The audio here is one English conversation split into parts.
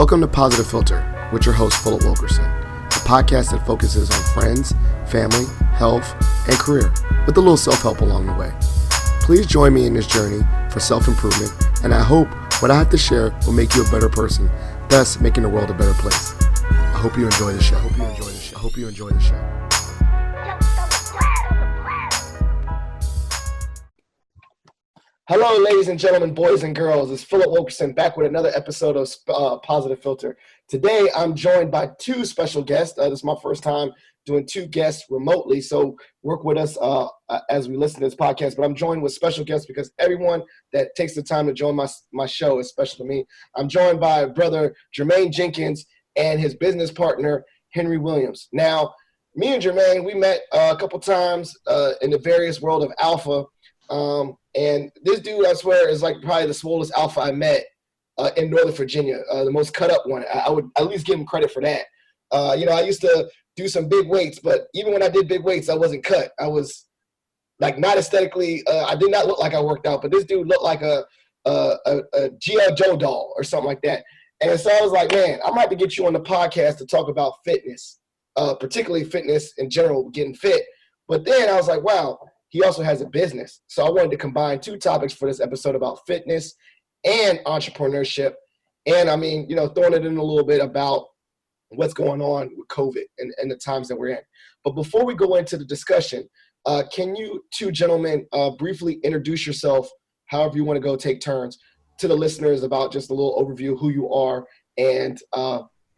Welcome to Positive Philter with your host, Philip Wilkerson, a podcast that focuses on friends, family, health, and career, with a little self-help along the way. Please join me in this journey for self-improvement, and I hope what I have to share will make you a better person, thus making the world a better place. I hope you enjoy the show. I hope you enjoy the show. Hello, ladies and gentlemen, boys and girls. It's Philip Wilkerson back with another episode of Positive Philter. Today, I'm joined by two special guests. This is my first time doing two guests remotely, so work with us as we listen to this podcast. But I'm joined with special guests because everyone that takes the time to join my show is special to me. I'm joined by brother Jermaine Jenkins and his business partner, Henry Williams. Now, me and Jermaine, we met a couple times in the various world of alpha. And this dude, I swear, is like probably the swollest alpha I met in Northern Virginia, the most cut up one. I would at least give him credit for that. I used to do some big weights, but even when I did big weights, I wasn't cut. I was like not aesthetically, I did not look like I worked out, but this dude looked like a G.I. Joe doll or something like that. And so I was like, man, I'm about to get you on the podcast to talk about fitness, particularly fitness in general, getting fit. But then I was like, wow, he also has a business. So I wanted to combine two topics for this episode about fitness and entrepreneurship. And I mean, throwing it in a little bit about what's going on with COVID and the times that we're in. But before we go into the discussion, can you two gentlemen briefly introduce yourself, however you want to go take turns, to the listeners about just a little overview of who you are and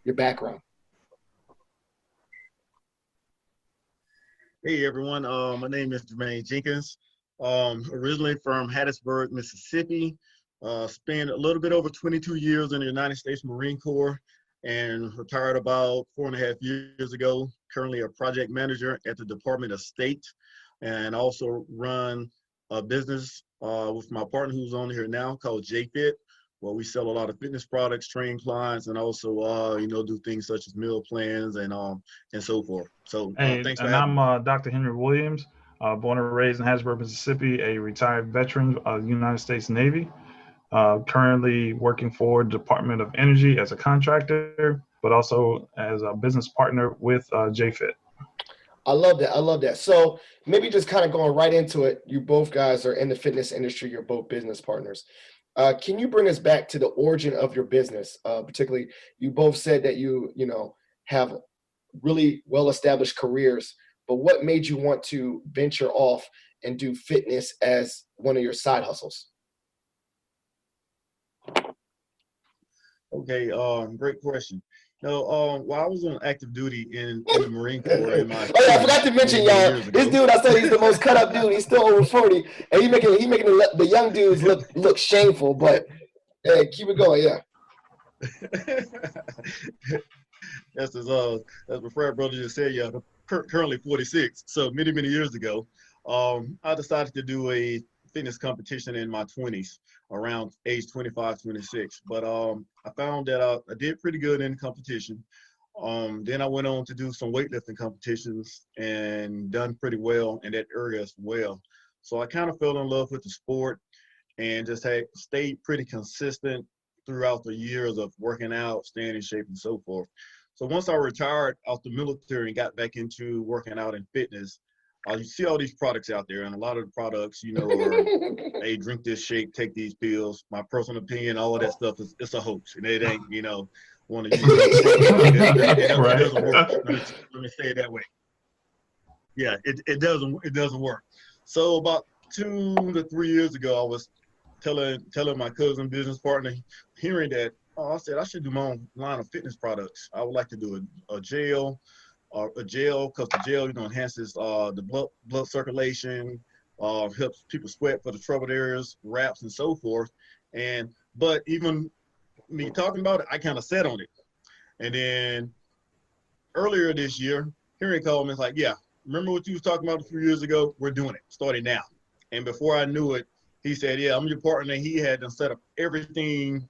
your background? Hey everyone, my name is Jermaine Jenkins. Originally from Hattiesburg, Mississippi. Spent a little bit over 22 years in the United States Marine Corps and retired about 4.5 years ago. Currently a project manager at the Department of State, and also run a business with my partner who's on here now called JFit, where we sell a lot of fitness products, train clients, and also do things such as meal plans and so forth. So thanks for having me. I'm Dr. Henry Williams, born and raised in Hattiesburg, Mississippi, a retired veteran of the United States Navy. Currently working for the Department of Energy as a contractor, but also as a business partner with JFit. I love that. So maybe just kind of going right into it, you both guys are in the fitness industry. You're both business partners. Can you bring us back to the origin of your business? Particularly, you both said that you have really well-established careers, but what made you want to venture off and do fitness as one of your side hustles? Okay, great question. While I was on active duty in the Marine Corps, I forgot to mention, y'all. This dude, I said he's the most cut up dude. He's still over 40, and he making the young dudes look shameful. But hey, keep it going, yeah. That's as my frat brother just said. Yeah, currently 46. So many years ago, I decided to do a fitness competition in my 20s, around age 25, 26. But I found that I did pretty good in the competition. Then I went on to do some weightlifting competitions and done pretty well in that area as well. So I kind of fell in love with the sport and just stayed pretty consistent throughout the years of working out, staying in shape, and so forth. So once I retired out the military and got back into working out and fitness, you see all these products out there, and a lot of the products, are, hey, drink this shake, take these pills. My personal opinion, all of that stuff it's a hoax, and it ain't, want to use it. It doesn't work. Let me say it that way. Yeah, it doesn't work. So about 2 to 3 years ago, I was telling my cousin business partner, hearing that, I said I should do my own line of fitness products. I would like to do a gel. Because the gel, enhances the blood circulation, helps people sweat for the troubled areas, wraps, and so forth. But even me talking about it, I kind of sat on it. And then earlier this year, Henry called me and was like, yeah, remember what you was talking about a few years ago? We're doing it, starting now. And before I knew it, he said, yeah, I'm your partner. He had to set up everything,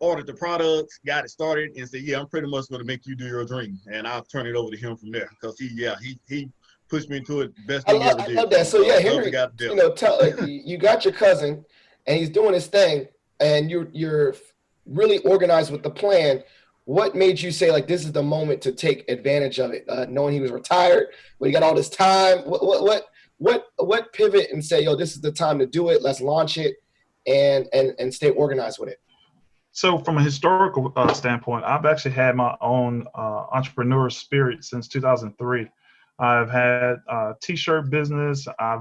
ordered the products, got it started, and said, yeah, I'm pretty much going to make you do your dream. And I'll turn it over to him from there, because he pushed me into it. Best thing he ever did. I love that. So yeah, Henry, you got your cousin and he's doing his thing, and you're really organized with the plan. What made you say like this is the moment to take advantage of it? Knowing he was retired, but he got all this time. What pivot and say, yo, this is the time to do it. Let's launch it and stay organized with it. So from a historical standpoint, I've actually had my own entrepreneur spirit since 2003. I've had a t-shirt business. I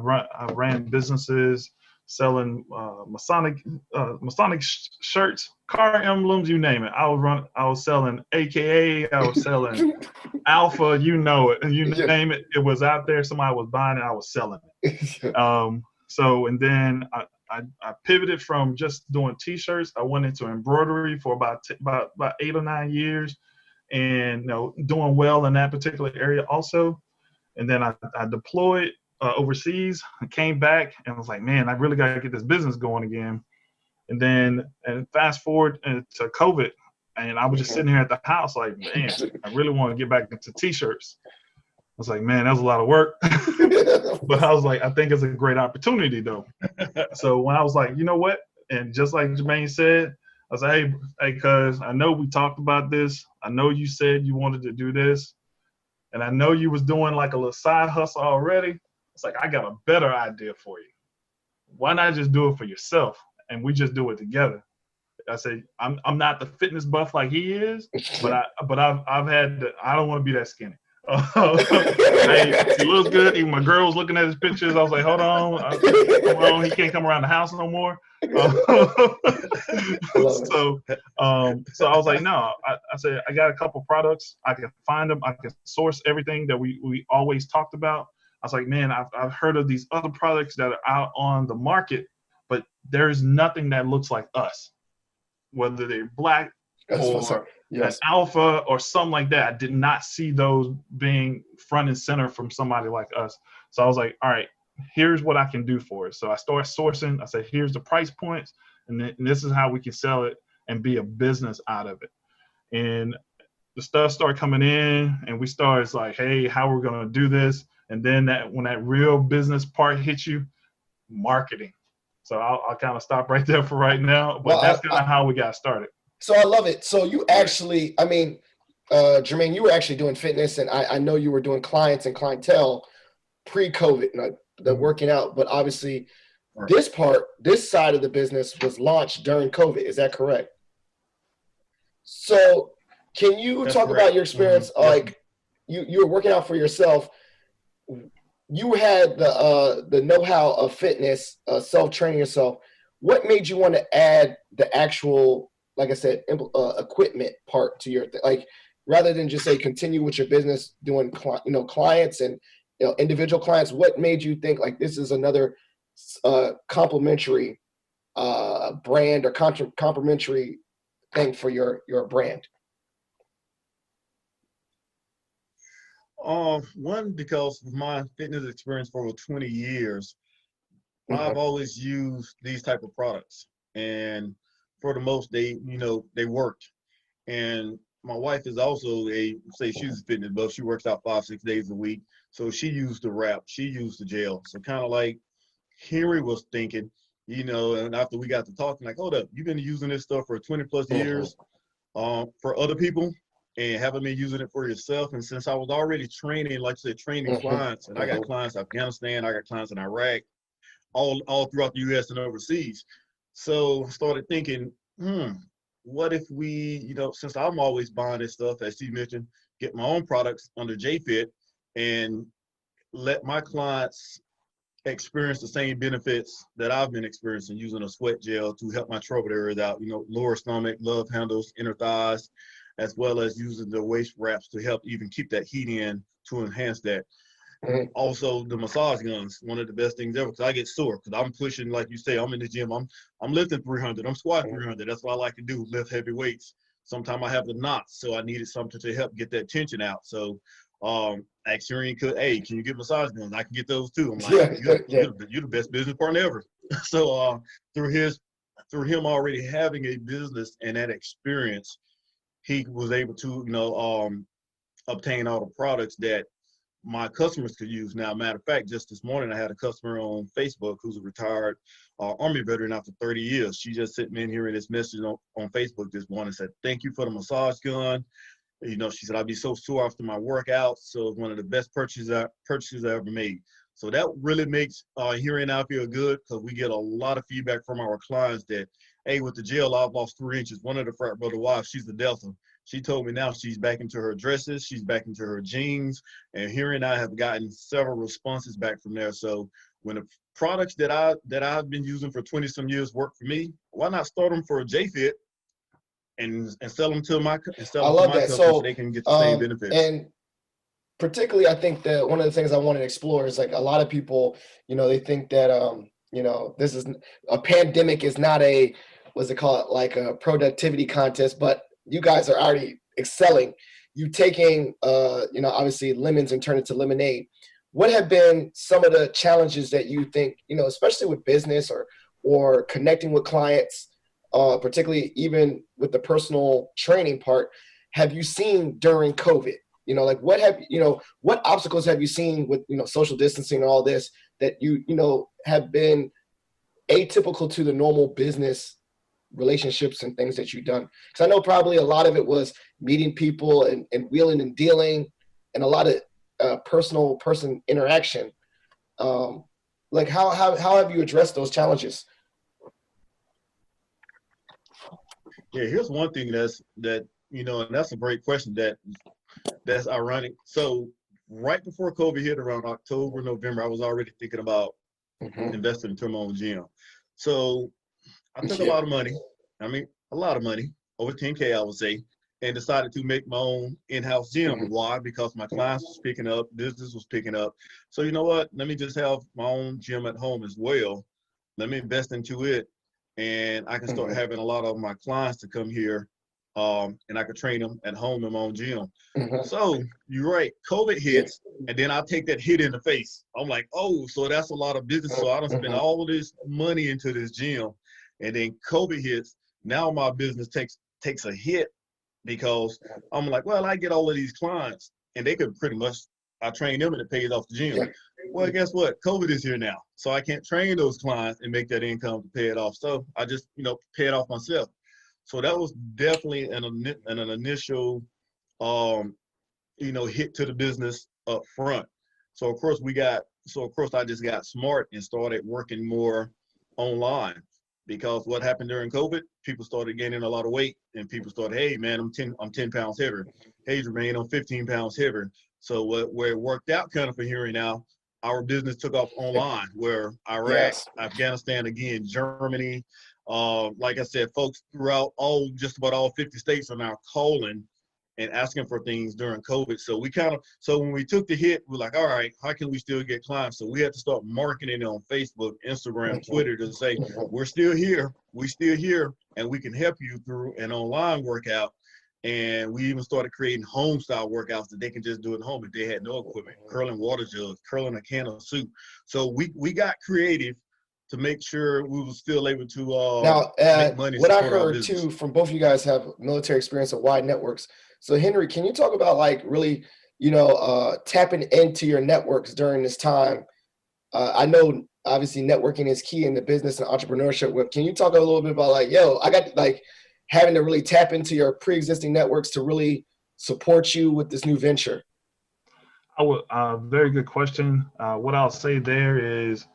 ran businesses selling Masonic shirts, car emblems, you name it. I was selling AKA. I was selling Alpha. You know it. You name it. It was out there. Somebody was buying it. I was selling it. And then I pivoted from just doing t-shirts. I went into embroidery for about 8 or 9 years, and doing well in that particular area also. And then I deployed overseas. I came back and was like, man, I really got to get this business going again. And fast forward to COVID, and I was just sitting here at the house like, man, I really want to get back into t-shirts. I was like, man, that was a lot of work. But I was like, I think it's a great opportunity though. So when I was like, you know what? And just like Jermaine said, I was like, hey, cuz I know we talked about this. I know you said you wanted to do this. And I know you was doing like a little side hustle already. It's like, I got a better idea for you. Why not just do it for yourself? And we just do it together. I said, I'm not the fitness buff like he is, but I've had I don't want to be that skinny. Hey, he looks good. Even my girl was looking at his pictures. I was like, hold on, he can't come around the house no more. So I was like, no. I said, I got a couple products. I can find them. I can source everything that we always talked about. I was like, man, I've heard of these other products that are out on the market, but there's nothing that looks like us. Whether they're black or an alpha or something like that. I did not see those being front and center from somebody like us. So I was like, all right, here's what I can do for it. So I started sourcing. I said, here's the price points, and this is how we can sell it and be a business out of it. And the stuff started coming in, and we started like, hey, how we're going to do this. And then when that real business part hits you, marketing. So I'll kind of stop right there for right now, but that's kind of how we got started. So I love it. So you actually, I mean, Jermaine, you were actually doing fitness, and I know you were doing clients and clientele pre-COVID, the working out, but obviously this side of the business was launched during COVID. Is that correct? So can you talk about your experience? Like you were working out for yourself. You had the know-how of fitness, self-training yourself. What made you want to add the actual, like I said, equipment part to your like, rather than just say continue with your business doing clients and individual clients? What made you think like this is another complementary brand or complementary thing for your brand? One, because of my fitness experience for over 20 years, I've always used these type of products, and for the most, they worked. And my wife is also she's a fitness buff. She works out 5-6 days a week. So she used the wrap, she used the gel. So kind of like Henry was thinking, and after we got to talking, like, hold up, you've been using this stuff for 20 plus years for other people, and haven't been using it for yourself. And since I was already training, like I said, training clients, and I got clients in Afghanistan, I got clients in Iraq, all throughout the U.S. and overseas. So I started thinking, what if we, since I'm always buying this stuff, as Steve mentioned, get my own products under JFit and let my clients experience the same benefits that I've been experiencing using a sweat gel to help my troubled areas out, lower stomach, love handles, inner thighs, as well as using the waist wraps to help even keep that heat in to enhance that. Also, the massage guns, one of the best things ever, because I get sore because I'm pushing, like you say, I'm in the gym, I'm lifting 300, I'm squatting 300. That's what I like to do, lift heavy weights. Sometimes I have the knots, so I needed something to help get that tension out. So Axurian could, hey, can you get massage guns? I can get those too. I'm like, you're the best business partner ever. So through him already having a business and that experience, he was able to, obtain all the products that my customers could use. Now, matter of fact, just this morning, I had a customer on Facebook who's a retired Army veteran after 30 years. She just sent me in here in this message on Facebook this morning and said, thank you for the massage gun. You know, she said, I'd be so sore after my workout. So it's one of the best purchases I ever made. So that really makes Hearing Now feel good, because we get a lot of feedback from our clients that, hey, with the gel, I've lost 3 inches. One of the frat brother wives, she's the Delta. She told me now she's back into her dresses, she's back into her jeans, and Hearing Now have gotten several responses back from there. So when the products that I've been using for 20 some years work for me, why not start them for a JFit and sell them to my I love that. customers so they can get the same benefits. And particularly, I think that one of the things I want to explore is, like, a lot of people, you know, they think that you know, this is a pandemic is not a, what's it called, like a productivity contest, but you guys are already excelling. You taking you know, obviously lemons and turn it to lemonade. What have been some of the challenges that you think, you know, especially with business or connecting with clients, particularly even with the personal training part, have you seen during COVID? You know, like, what obstacles have you seen with, you know, social distancing and all this that you know, have been atypical to the normal business relationships and things that you've done? Because I know probably a lot of it was meeting people and wheeling and dealing and a lot of person interaction. Like, how have you addressed those challenges? Yeah, here's one thing that you know, and that's a great question that's ironic. So right before COVID hit, around October, November, I was already thinking about investing into my own gym. So I took a lot of money. I mean, a lot of money, over 10K, I would say, and decided to make my own in-house gym. Why? Because my clients was picking up, business was picking up. So you know what? Let me just have my own gym at home as well. Let me invest into it, and I can start having a lot of my clients to come here, and I could train them at home in my own gym. So you're right. COVID hits, and then I take that hit in the face. I'm like, oh, so that's a lot of business. So I don't spend all of this money into this gym, and then COVID hits. Now my business takes a hit, because I'm like, well, I get all of these clients, and they could pretty much, I train them and it pays off the gym. Well, guess what? COVID is here now, so I can't train those clients and make that income to pay it off. So I just, you know, pay it off myself. So that was definitely an initial, you know, hit to the business up front. So of course I just got smart and started working more online, because what happened during COVID, people started gaining a lot of weight, and people started, hey man, I'm 10 pounds heavier. Hey Jermaine, I'm 15 pounds heavier. So where it worked out kind of for Hearing Now, our business took off online, where Iraq, Afghanistan, again, Germany, like I said, folks throughout just about all 50 states are now calling and asking for things during COVID. So when we took the hit, we're like, all right, how can we still get clients? So we had to start marketing on Facebook, Instagram, Twitter, to say, we're still here, and we can help you through an online workout. And we even started creating home style workouts that they can just do at home if they had no equipment, curling water jugs, curling a can of soup. So we got creative to make sure we were still able to make money. What I heard too from both of you guys have military experience at wide networks. So Henry, can you talk about, like, really, you know, tapping into your networks during this time? I know obviously networking is key in the business and entrepreneurship. Can you talk a little bit about, like, I got, like, having to really tap into your pre-existing networks to really support you with this new venture? Very good question. What I'll say there is,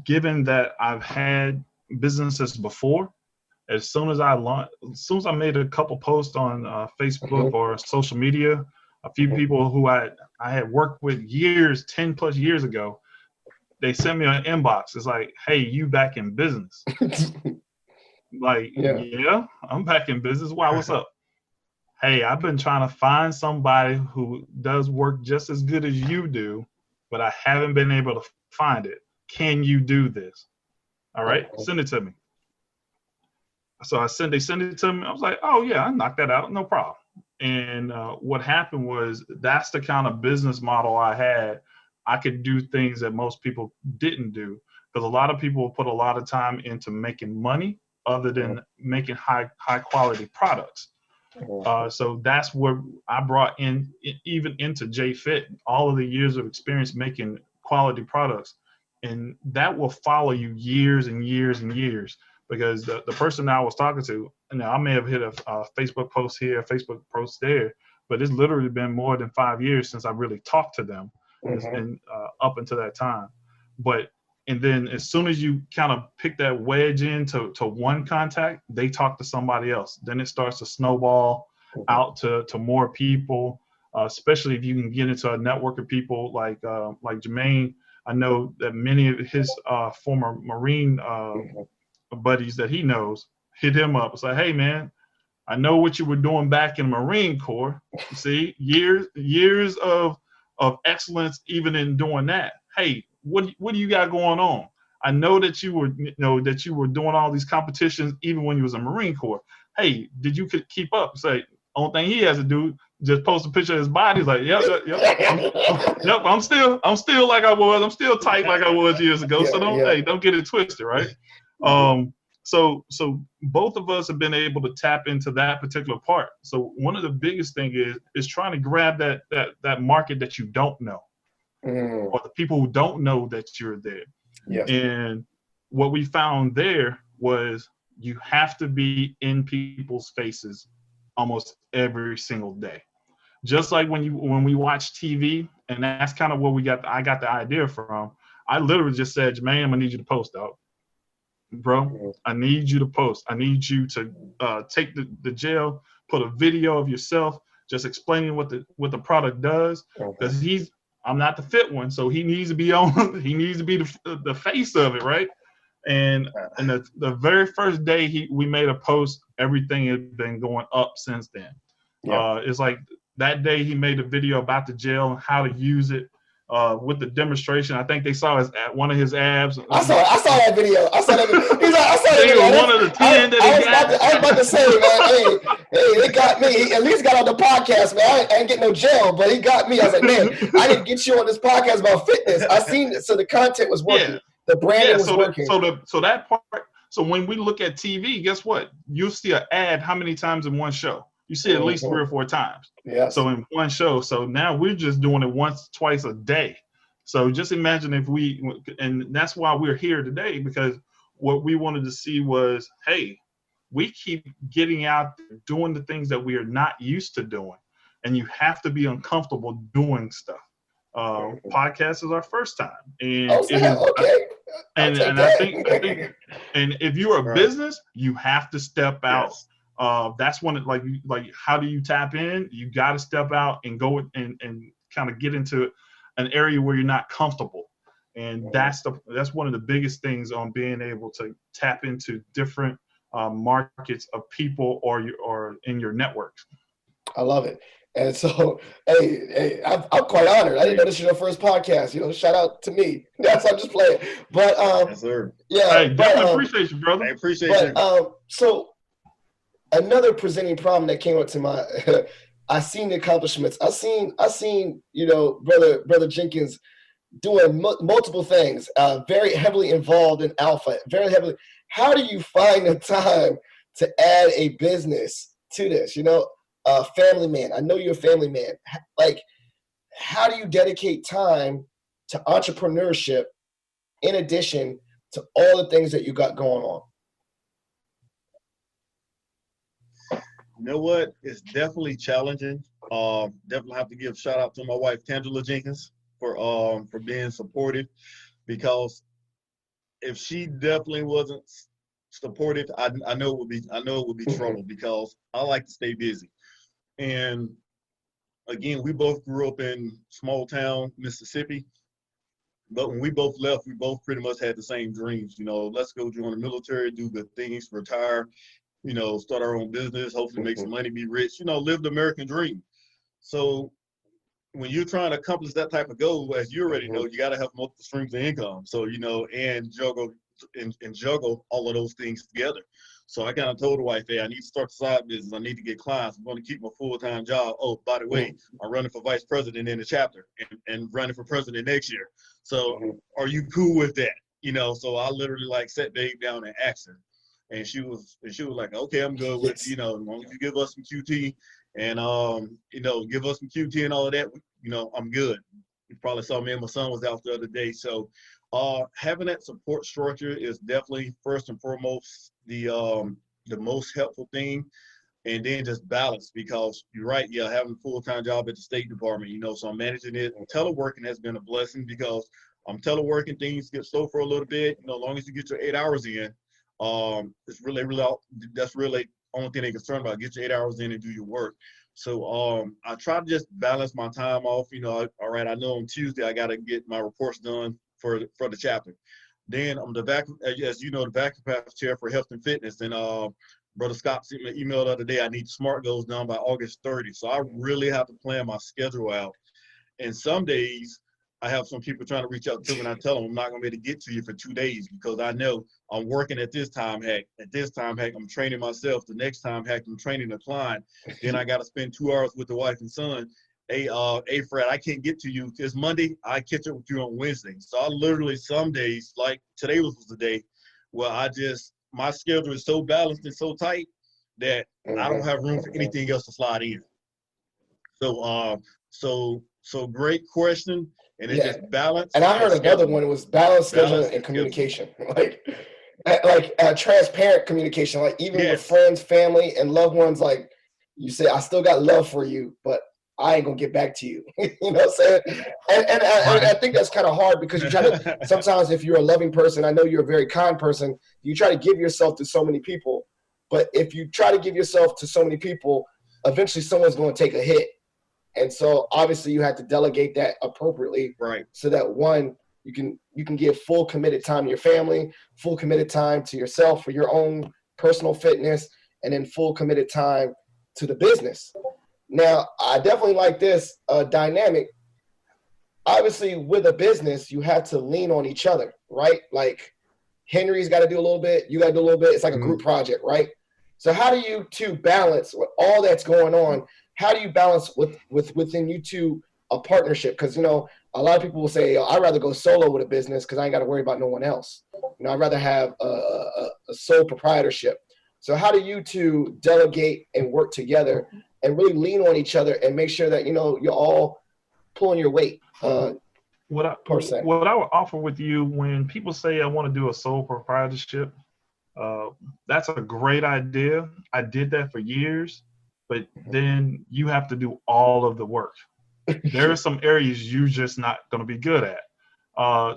given that I've had businesses before, as soon as I made a couple posts on Facebook or social media, a few people who I had worked with 10 plus years ago, they sent me an inbox. It's like, hey, you back in business? Like, yeah, I'm back in business. Wow, what's up? Hey, I've been trying to find somebody who does work just as good as you do, but I haven't been able to find it. Can you do this? All right, send it to me. So they sent it to me. I was like, oh yeah, I knocked that out, no problem. And what happened was, that's the kind of business model I had. I could do things that most people didn't do, because a lot of people put a lot of time into making money other than making high quality products. So that's where I brought in, even into JFit, all of the years of experience making quality products. And that will follow you years and years and years, because the person I was talking to, now I may have hit a Facebook post here, a Facebook post there, but it's literally been more than 5 years since I really talked to them, and up until that time. But and then as soon as you kind of pick that wedge into one contact, they talk to somebody else. Then it starts to snowball out to more people, especially if you can get into a network of people like Jermaine. I know that many of his former Marine buddies that he knows hit him up and say, "Hey man, I know what you were doing back in the Marine Corps. You see, years of excellence even in doing that. Hey, what do you got going on? I know that you were doing all these competitions even when you was in Marine Corps. Hey, did you keep up?" Say, only thing he has to do just post a picture of his body. He's like, yep. I'm still like I was. I'm still tight like I was years ago. So don't get it twisted, right? So both of us have been able to tap into that particular part. So one of the biggest thing is trying to grab that market that you don't know, or the people who don't know that you're there. Yes. And what we found there was you have to be in people's faces almost every single day. Just like when we watch TV, and that's kind of where I got the idea from. I literally just said, "Jermaine, I'm gonna need you to post, dog. Bro, I need you to post. I need you to take the gel, put a video of yourself, just explaining what the product does, because I'm not the fit one, so he needs to be on. He needs to be the face of it, right?" And the very first day we made a post, everything has been going up since then. It's like that day he made a video about the gel and how to use it. With the demonstration, I think they saw one of his abs. I saw that video. I saw that video. He's like, I saw that video. One of the 10 that he got. I was about to say, man, hey, they got me. He at least got on the podcast, man. I ain't getting no jail, but he got me. I was like, man, I didn't get you on this podcast about fitness. I seen it, so the content was working. Yeah. The branding was working. So that part. So when we look at TV, guess what? You'll see an ad how many times in one show? You see it at least 3 or 4 times. Yeah. So in one show. So now we're just doing it once, twice a day. So just imagine and that's why we're here today, because what we wanted to see was, hey, we keep getting out there, doing the things that we are not used to doing, and you have to be uncomfortable doing stuff. Podcast is our first time, and I think, and if you're a business, you have to step out. Yes. That's one like how do you tap in? You got to step out and go and kind of get into an area where you're not comfortable, and that's one of the biggest things on being able to tap into different markets of people or in your networks. I love it. And so, hey, I'm quite honored. I didn't know this was your first podcast. Shout out to me. I'm just playing. But yes, sir. Yeah, hey, definitely appreciate you, brother. I appreciate you. So another presenting problem that came up to my, I seen the accomplishments. I seen, brother Jenkins doing multiple things. Very heavily involved in Alpha. Very heavily. How do you find the time to add a business to this? Family man. I know you're a family man. Like, how do you dedicate time to entrepreneurship in addition to all the things that you got going on? You know what? It's definitely challenging. Definitely have to give a shout out to my wife, Tangela Jenkins, for being supportive, because if she definitely wasn't supportive, I know it would be trouble, because I like to stay busy. And again, we both grew up in small town Mississippi, but when we both left, we both pretty much had the same dreams. Let's go join the military, do good things, retire, start our own business, hopefully make some money, be rich, live the American dream. So when you're trying to accomplish that type of goal, as you already know, you got to have multiple streams of income. So, and juggle all of those things together. So I kind of told the wife, hey, I need to start the side business. I need to get clients. I'm going to keep my full-time job. Oh, by the way, I'm running for vice president in the chapter and running for president next year. So are you cool with that? So I literally sat Dave down and asked her. And she was like, okay, I'm good with, as long as you give us some QT and, give us some QT and all of that, I'm good. You probably saw me and my son was out the other day. So Having that support structure is definitely first and foremost the most helpful thing. And then just balance, because you're right, yeah, having a full-time job at the State Department, so I'm managing it. Teleworking has been a blessing, because I'm teleworking, things get slow for a little bit. As long as you get your 8 hours in, it's really that's really only thing they're concerned about. Get your 8 hours in and do your work. So I try to just balance my time off. All right, I know on Tuesday I got to get my reports done for the chapter. Then I'm the vacuum path chair for health and fitness, and Brother Scott sent me an email the other day. I need SMART goals done by August 30. So I really have to plan my schedule out. And some days I have some people trying to reach out to me, and I tell them I'm not going to be able to get to you for 2 days, because I know I'm working at this time. Heck, at this time, I'm training myself. The next time, I'm training a client. Then I got to spend 2 hours with the wife and son. Hey, Fred, I can't get to you. It's Monday. I catch up with you on Wednesday. So I literally, some days, like today was the day where my schedule is so balanced and so tight that I don't have room for anything else to slide in. So great question, and it's just balance. And I heard another one. It was balance, scheduling, and communication. like transparent communication. Like even with friends, family, and loved ones. Like you say, I still got love for you, but I ain't gonna get back to you. You know what I'm saying? And I think that's kind of hard, because you try to, sometimes if you're a loving person, I know you're a very kind person, you try to give yourself to so many people. But if you try to give yourself to so many people, eventually someone's going to take a hit. And so obviously you have to delegate that appropriately, right? So that one, you can give full committed time to your family, full committed time to yourself for your own personal fitness, and then full committed time to the business. Now, I definitely like this dynamic. Obviously, with a business, you have to lean on each other, right? Like Henry's got to do a little bit, you got to do a little bit. It's like a group project, right? So how do you two balance with all that's going on? How do you balance within you two a partnership? Because, a lot of people will say, I'd rather go solo with a business because I ain't got to worry about no one else. I'd rather have a sole proprietorship. So how do you two delegate and work together and really lean on each other and make sure that, you're all pulling your weight? What I would offer with you, when people say I want to do a sole proprietorship, that's a great idea. I did that for years, but then you have to do all of the work. There are some areas you're just not going to be good at.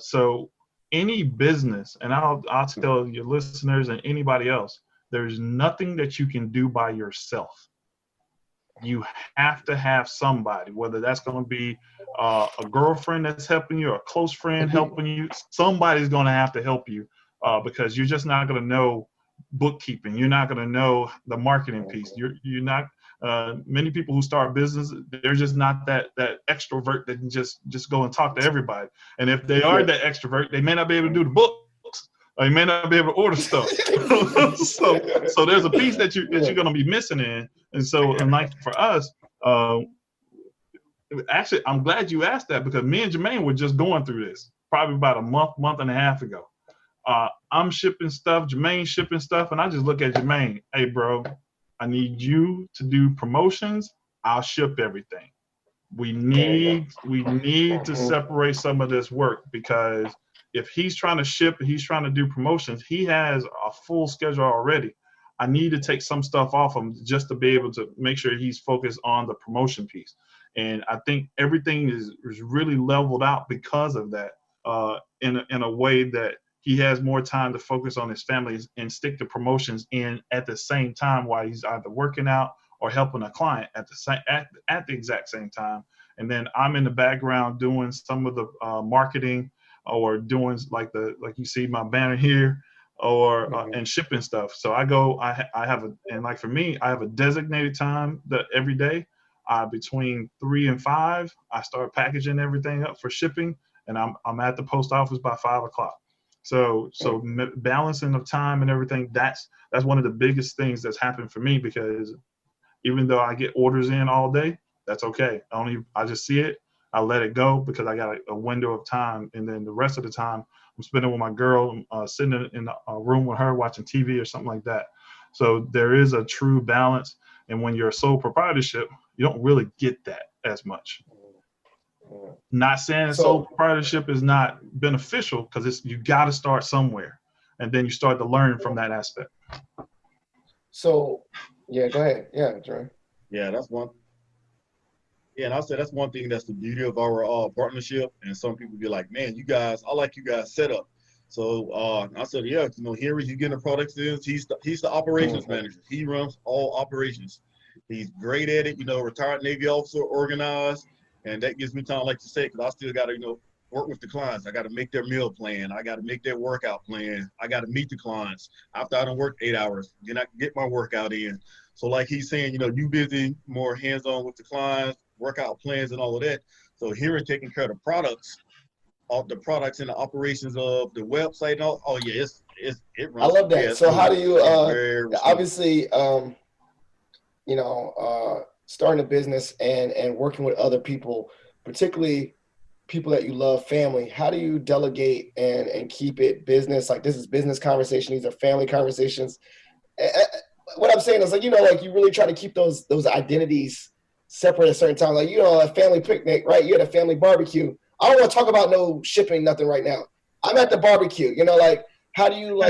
So any business, and I'll tell your listeners and anybody else, there's nothing that you can do by yourself. You have to have somebody, whether that's going to be a girlfriend that's helping you, or a close friend helping you. Somebody's going to have to help you, because you're just not going to know bookkeeping. You're not going to know the marketing piece. You're not. Many people who start business, they're just not that extrovert that can just go and talk to everybody. And if they are that extrovert, they may not be able to do the books. Or you may not be able to order stuff. so there's a piece that you're going to be missing in. And so, and like for us, actually, I'm glad you asked that, because me and Jermaine were just going through this probably about a month and a half ago. I'm shipping stuff, Jermaine's shipping stuff, and I just look at Jermaine, hey, bro, I need you to do promotions. I'll ship everything. We need to separate some of this work, because if he's trying to ship and he's trying to do promotions, he has a full schedule already. I need to take some stuff off him just to be able to make sure he's focused on the promotion piece. And I think everything is really leveled out because of that, in a way that he has more time to focus on his family and stick to promotions in at the same time, while he's either working out or helping a client at the exact same time. And then I'm in the background doing some of the marketing, or doing like you see my banner here, or and shipping stuff. So I have for me, I have a designated time that every day, between 3 and 5, I start packaging everything up for shipping, and I'm at the post office by 5 o'clock. So balancing of time and everything, that's one of the biggest things that's happened for me, because even though I get orders in all day, that's okay. I just see it, I let it go, because I got a window of time, and then the rest of the time I'm spending with my girl, sitting in a room with her watching TV or something like that. So there is a true balance, and when you're a sole proprietorship, you don't really get that as much. Not saying sole proprietorship is not beneficial, because you got to start somewhere, and then you start to learn from that aspect. So, yeah, go ahead. Yeah, Jermaine. Yeah, that's one. Yeah, and I'll say that's one thing that's the beauty of our partnership. And some people be like, man, you guys, I like you guys set up. So I said, yeah, Henry, you getting the products in. He's the operations manager. He runs all operations. He's great at it. Retired Navy officer, organized, and that gives me time, like to say, because I still got to work with the clients. I got to make their meal plan. I got to make their workout plan. I got to meet the clients after I don't work 8 hours. Then I get my workout in. So like he's saying, you busy, more hands-on with the clients, workout plans and all of that. So Henry taking care of the products. Of the products and the operations of the website and all. Oh yeah, it runs. I love that. So how do you obviously starting a business and working with other people, particularly people that you love, family, how do you delegate and keep it business? Like, this is business conversation, these are family conversations. What I'm saying is, like, you really try to keep those identities separate at a certain time. Like, a family picnic, right? You had a family barbecue. I don't want to talk about no shipping, nothing right now. I'm at the barbecue, like, how do you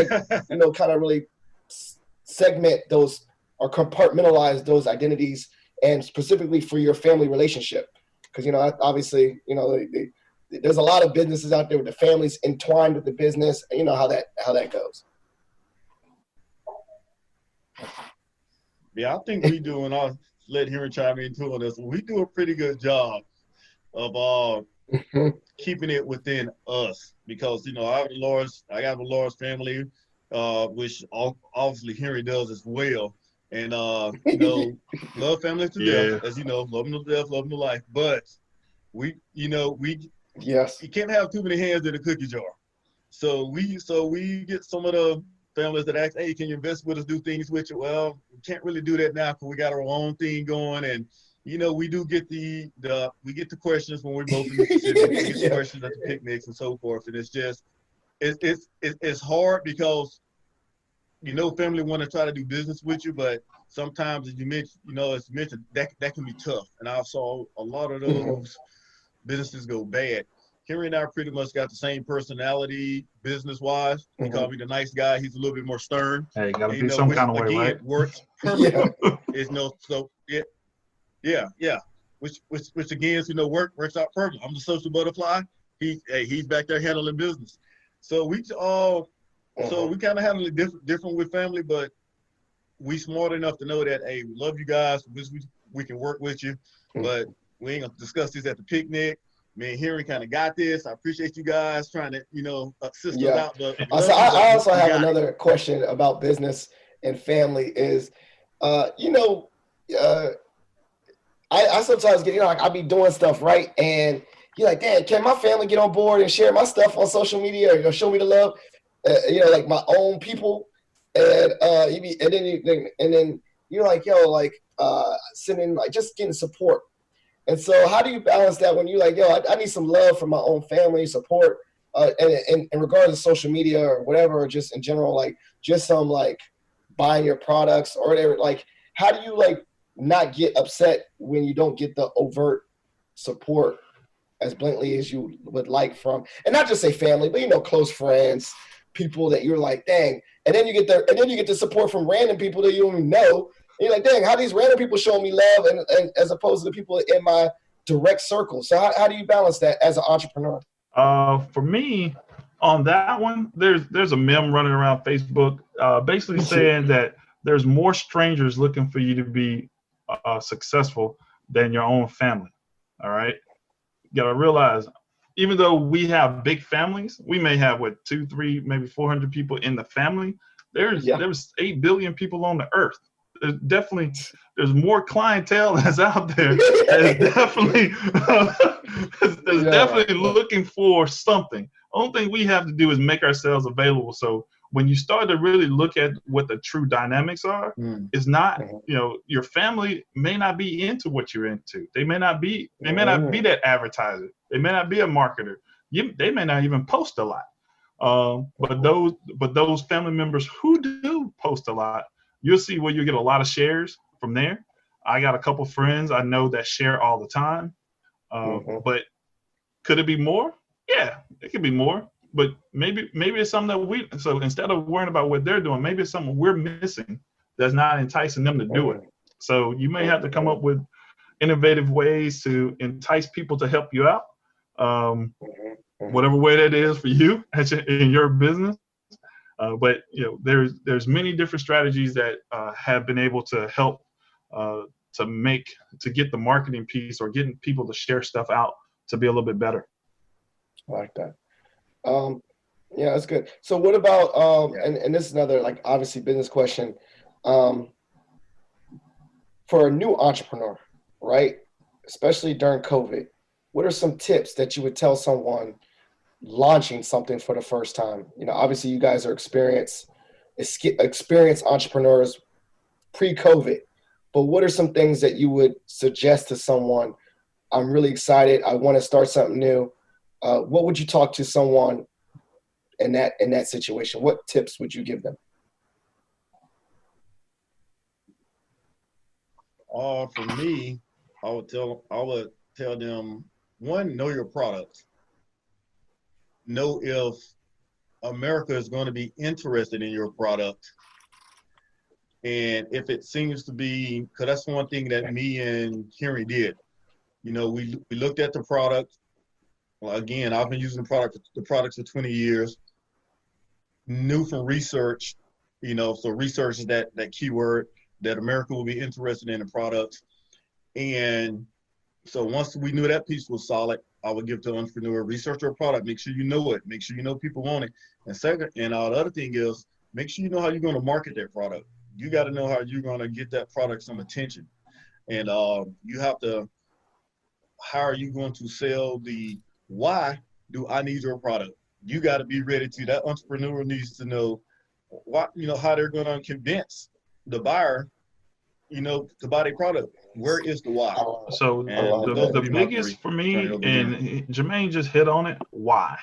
kind of really segment those or compartmentalize those identities, and specifically for your family relationship? Because, obviously, there's a lot of businesses out there with the families entwined with the business, and you know how that goes. Yeah, I think we do, and I'll let Henry chime in too on this. We do a pretty good job of keeping it within us, because I got a large family, which obviously Henry does as well, and love family to death, as love them to death, love them to life. But we yes, you can't have too many hands in a cookie jar. So we get some of the families that ask, hey, can you invest with us, do things with you? Well, we can't really do that now because we got our own thing going, and we do get the questions when we're both in Mississippi. We get the questions at the picnics and so forth, and it's just it's hard because family want to try to do business with you, but sometimes, as you mentioned, that can be tough. And I saw a lot of those businesses go bad. Henry and I pretty much got the same personality business-wise. He called me the nice guy. He's a little bit more stern. Hey, gotta be some kind of way, again, right? Works perfectly. Which again, works out perfectly. I'm the social butterfly. He's back there handling business. So we kind of handle it different with family, but we smart enough to know that, hey, we love you guys. We can work with you, but we ain't gonna discuss this at the picnic. Me and Henry kind of got this. I appreciate you guys trying to, assist us out. But I also have another question about business and family is, I sometimes get, I be doing stuff, right? And you're like, damn, can my family get on board and share my stuff on social media, or show me the love, like my own people? And then you're like, sending, like, just getting support. And so how do you balance that when you're like, I need some love from my own family, support, and in regards to social media or whatever, or just in general, like, just some, like, buying your products or whatever. Like, how do you, like, not get upset when you don't get the overt support as blatantly as you would like from, and not just say family, but close friends, people that you're like, dang, and then you get the support from random people that you don't even know. And you're like, dang, how these random people show me love, and as opposed to the people in my direct circle. So how do you balance that as an entrepreneur? For me, on that one, there's a meme running around Facebook, basically saying that there's more strangers looking for you to be successful than your own family. All right, you gotta realize, even though we have big families, we may have 2, 3, maybe 400 people in the family. There's 8 billion people on the earth. There's more clientele that's out there that's definitely looking for something. Only thing we have to do is make ourselves available. So when you start to really look at what the true dynamics are, it's not, your family may not be into what you're into. They may not be that advertiser. They may not be a marketer. They may not even post a lot. But those family members who do post a lot, you'll see where you get a lot of shares from there. I got a couple friends I know that share all the time. But Could it be more? Yeah, it could be more. But maybe it's something that so instead of worrying about what they're doing, maybe it's something we're missing that's not enticing them to do it. So you may have to come up with innovative ways to entice people to help you out, whatever way that is for you in your business. But there's many different strategies that have been able to help to get the marketing piece or getting people to share stuff out to be a little bit better. I like that. Yeah, that's good. So what about and this is another like obviously business question. For a new entrepreneur, right? Especially during COVID, what are some tips that you would tell someone launching something for the first time? Obviously you guys are experienced entrepreneurs pre-COVID, but what are some things that you would suggest to someone? I'm really excited. I want to start something new. What would you talk to someone in that situation? What tips would you give them? For me, I would tell them, one, know your product. Know if America is going to be interested in your product. And if it seems to be, because that's one thing that me and Henry did. We looked at the product. Well, again, I've been using the products for 20 years. Knew from research, so research is that keyword that America will be interested in the product. And so once we knew that piece was solid, I would give to the entrepreneur, research your product, make sure you know it, make sure you know people want it. And second, and the other thing is, make sure you know how you're going to market that product. You got to know how you're going to get that product some attention. And you have to, how are you going to sell why do I need your product? You got to be ready to, that entrepreneur needs to know what, how they're going to convince the buyer, to buy their product. Where is the why? So the biggest for me, and Jermaine just hit on it, why?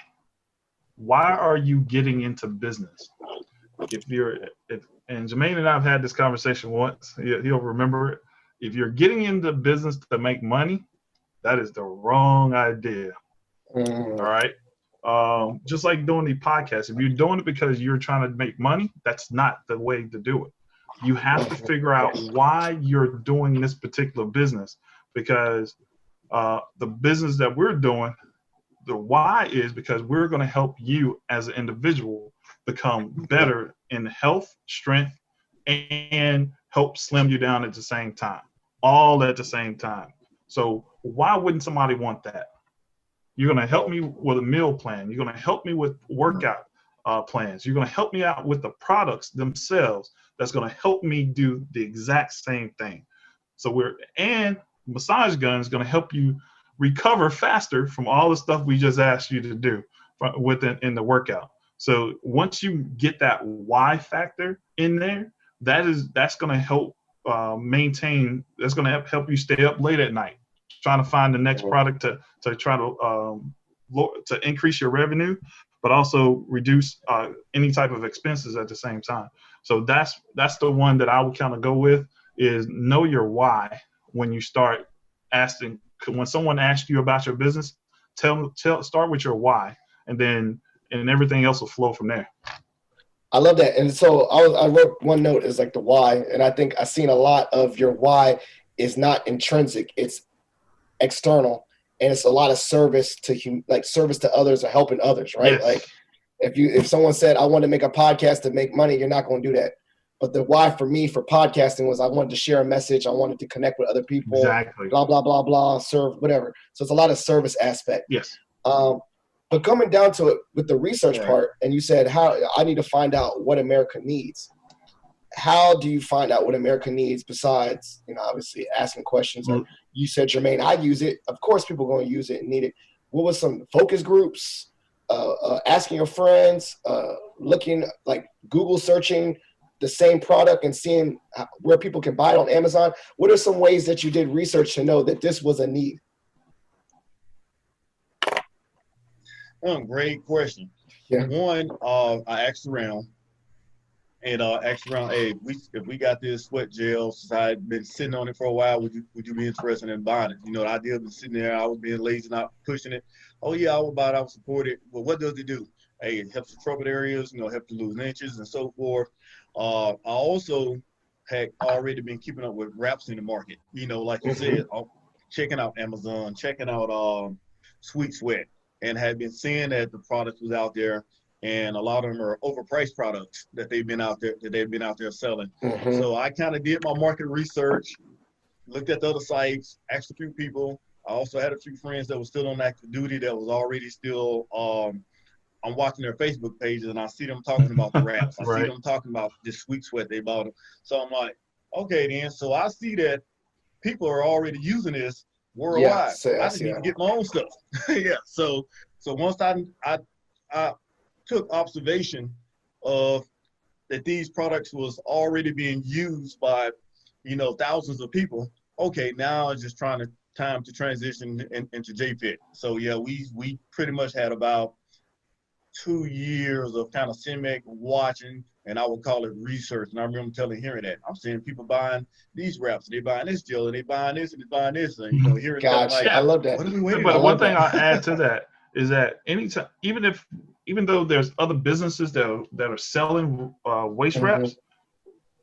Why are you getting into business? And Jermaine and I have had this conversation once, he'll remember it. If you're getting into business to make money, that is the wrong idea. All right. Just like doing the podcast, if you're doing it because you're trying to make money, that's not the way to do it. You have to figure out why you're doing this particular business, because the business that we're doing, the why is because we're going to help you as an individual become better in health, strength, and help slim you down at the same time, all at the same time. So why wouldn't somebody want that? You're going to help me with a meal plan. You're going to help me with workout plans. You're going to help me out with the products themselves. That's going to help me do the exact same thing. And massage gun is going to help you recover faster from all the stuff we just asked you to do in the workout. So once you get that why factor in there, that's going to help maintain. That's going to help you stay up late at night, trying to find the next product to try to increase your revenue, but also reduce any type of expenses at the same time. So that's the one that I would kind of go with, is know your why when you start asking. When someone asks you about your business, start with your why, and everything else will flow from there. I love that. And so I wrote one note is like the why, and I think I've seen a lot of your why is not intrinsic, it's external, and it's a lot of service to others or helping others, right? Yes. Like if someone said, I want to make a podcast to make money, you're not going to do that. But the why for me for podcasting was I wanted to share a message. I wanted to connect with other people. Exactly. Blah, blah, blah, blah, serve, whatever. So it's a lot of service aspect. Yes. But coming down to it with the research part, and you said, how I need to find out what America needs. How do you find out what America needs besides, obviously asking questions? Or you said, Jermaine, I use it. Of course, people are going to use it and need it. What was some focus groups, asking your friends, looking, like Google searching the same product and seeing where people can buy it on Amazon? What are some ways that you did research to know that this was a need? Great question. Yeah. One, I asked around, and asked around, hey, if we got this sweat gel, since I had been sitting on it for a while, would you be interested in buying it? You know, the idea of sitting there, I was being lazy, not pushing it. Oh yeah, I would buy it, I would support it. Well, what does it do? Hey, it helps the troubled areas, you know, helps you lose inches and so forth. I also had already been keeping up with wraps in the market. You know, like you said, checking out Amazon, checking out Sweet Sweat, and had been seeing that the product was out there. And a lot of them are overpriced products that they've been out there selling. So I kind of did my market research, looked at the other sites, asked a few people. I also had a few friends that were still on active duty that was already still. I'm watching their Facebook pages and I see them talking about the wraps. I see them talking about this Sweet Sweat they bought them. So I'm like, okay then. So I see that people are already using this worldwide. I just need to get my own stuff. Yeah. So once I took observation of that these products was already being used by, you know, thousands of people. Okay, now it's just time to transition into JFit. So yeah, we pretty much had about 2 years of kind of CMEC watching, and I would call it research. And I remember hearing that. I'm seeing people buying these wraps, they buying this gel, and they buying this, and they buying this, and you know, hearing that, like, I love that. What are we waiting But on? one thing I'll add to that is that anytime, even though there's other businesses that are selling waist wraps,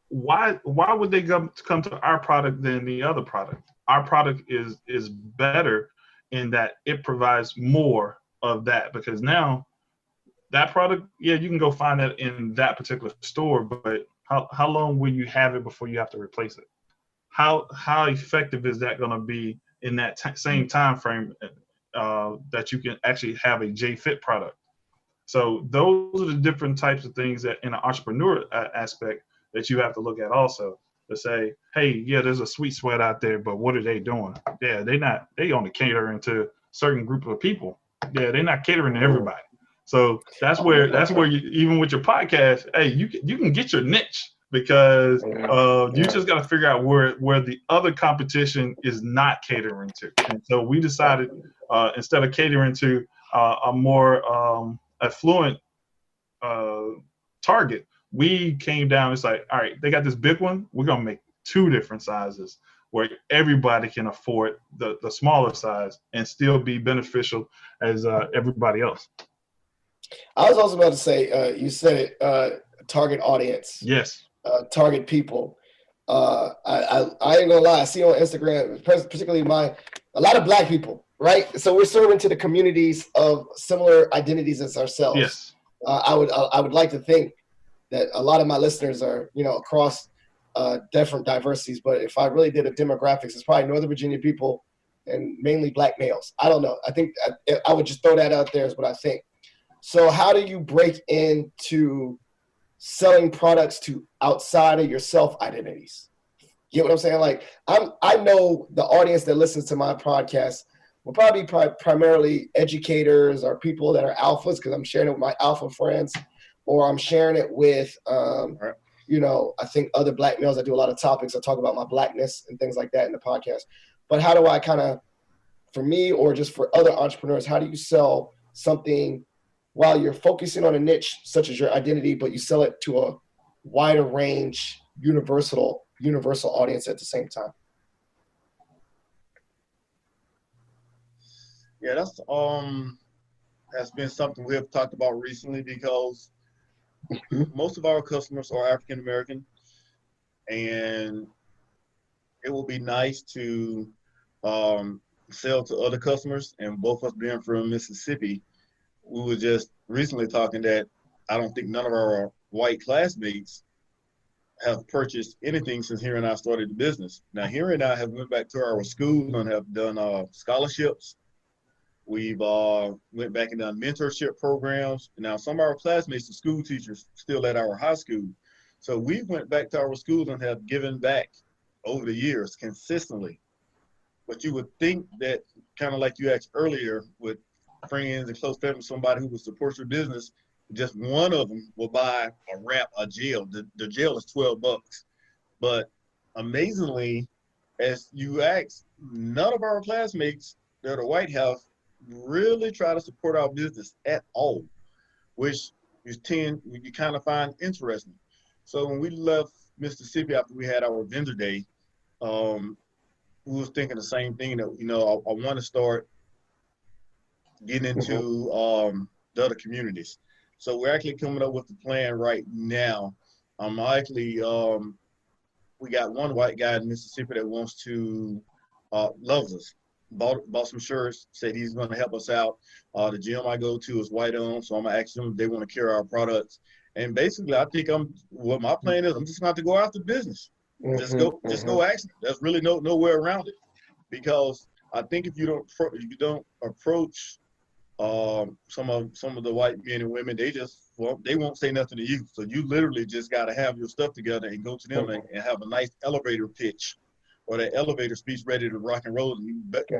why would they come to our product than the other product? Our product is better in that it provides more of that, because now that product, yeah, you can go find that in that particular store, but how long will you have it before you have to replace it? How effective is that going to be in that same time frame that you can actually have a JFit product? So those are the different types of things that in an entrepreneur aspect that you have to look at also, to say, hey, yeah, there's a Sweet Sweat out there, but what are they doing? Yeah, they only catering to certain group of people. Yeah, they're not catering to everybody. So that's where you, even with your podcast, hey, you can get your niche, because you just got to figure out where the other competition is not catering to. And so we decided, instead of catering to a more affluent target, we came down. It's like, all right, they got this big one. We're gonna make 2 different sizes where everybody can afford the smaller size and still be beneficial as everybody else. I was also about to say, you said it, target audience. Yes. Target people. I ain't gonna lie. I see on Instagram, particularly a lot of Black people, right? So we're serving to the communities of similar identities as ourselves. Yes. I would like to think that a lot of my listeners are, you know, across different diversities. But if I really did a demographics, it's probably Northern Virginia people and mainly Black males. I don't know. I think I would just throw that out there as what I think. So how do you break into selling products to outside of your self identities? You know what I'm saying? Like, I know the audience that listens to my podcast will probably primarily educators or people that are alphas, because I'm sharing it with my alpha friends, or I'm sharing it with, you know, I think other Black males. I do a lot of topics. I talk about my Blackness and things like that in the podcast. But how do I kind of, for me or just for other entrepreneurs, how do you sell something while you're focusing on a niche such as your identity, but you sell it to a wider range, universal audience at the same time? Yeah, that's been something we have talked about recently, because most of our customers are African American, and it will be nice to sell to other customers. And both of us being from Mississippi, we were just recently talking that I don't think none of our white classmates have purchased anything since Here and I started the business. Now, Here and I have went back to our school and have done scholarships. We've went back and done mentorship programs. Now, some of our classmates are school teachers still at our high school. So we went back to our schools and have given back over the years consistently. But you would think that, kind of like you asked earlier, with friends and close family, somebody who would support your business, just one of them will buy a wrap, a gel. The gel is $12. But amazingly, as you ask, none of our classmates that are white have really try to support our business at all, which you kind of find interesting. So when we left Mississippi after we had our vendor day, we was thinking the same thing that, I want to start getting into the other communities. So we're actually coming up with the plan right now. I'm actually, we got one white guy in Mississippi that wants to, loves us. Bought some shirts, said he's going to help us out. The gym I go to is white owned, so I'm going to ask them if they want to carry our products. And basically, I think what my plan is, I'm just going to have to go after business. Just go action. There's really nowhere around it, because I think if you don't approach some of the white men and women, they won't say nothing to you. So you literally just got to have your stuff together and go to them and have a nice elevator pitch or that elevator speech ready to rock and roll. And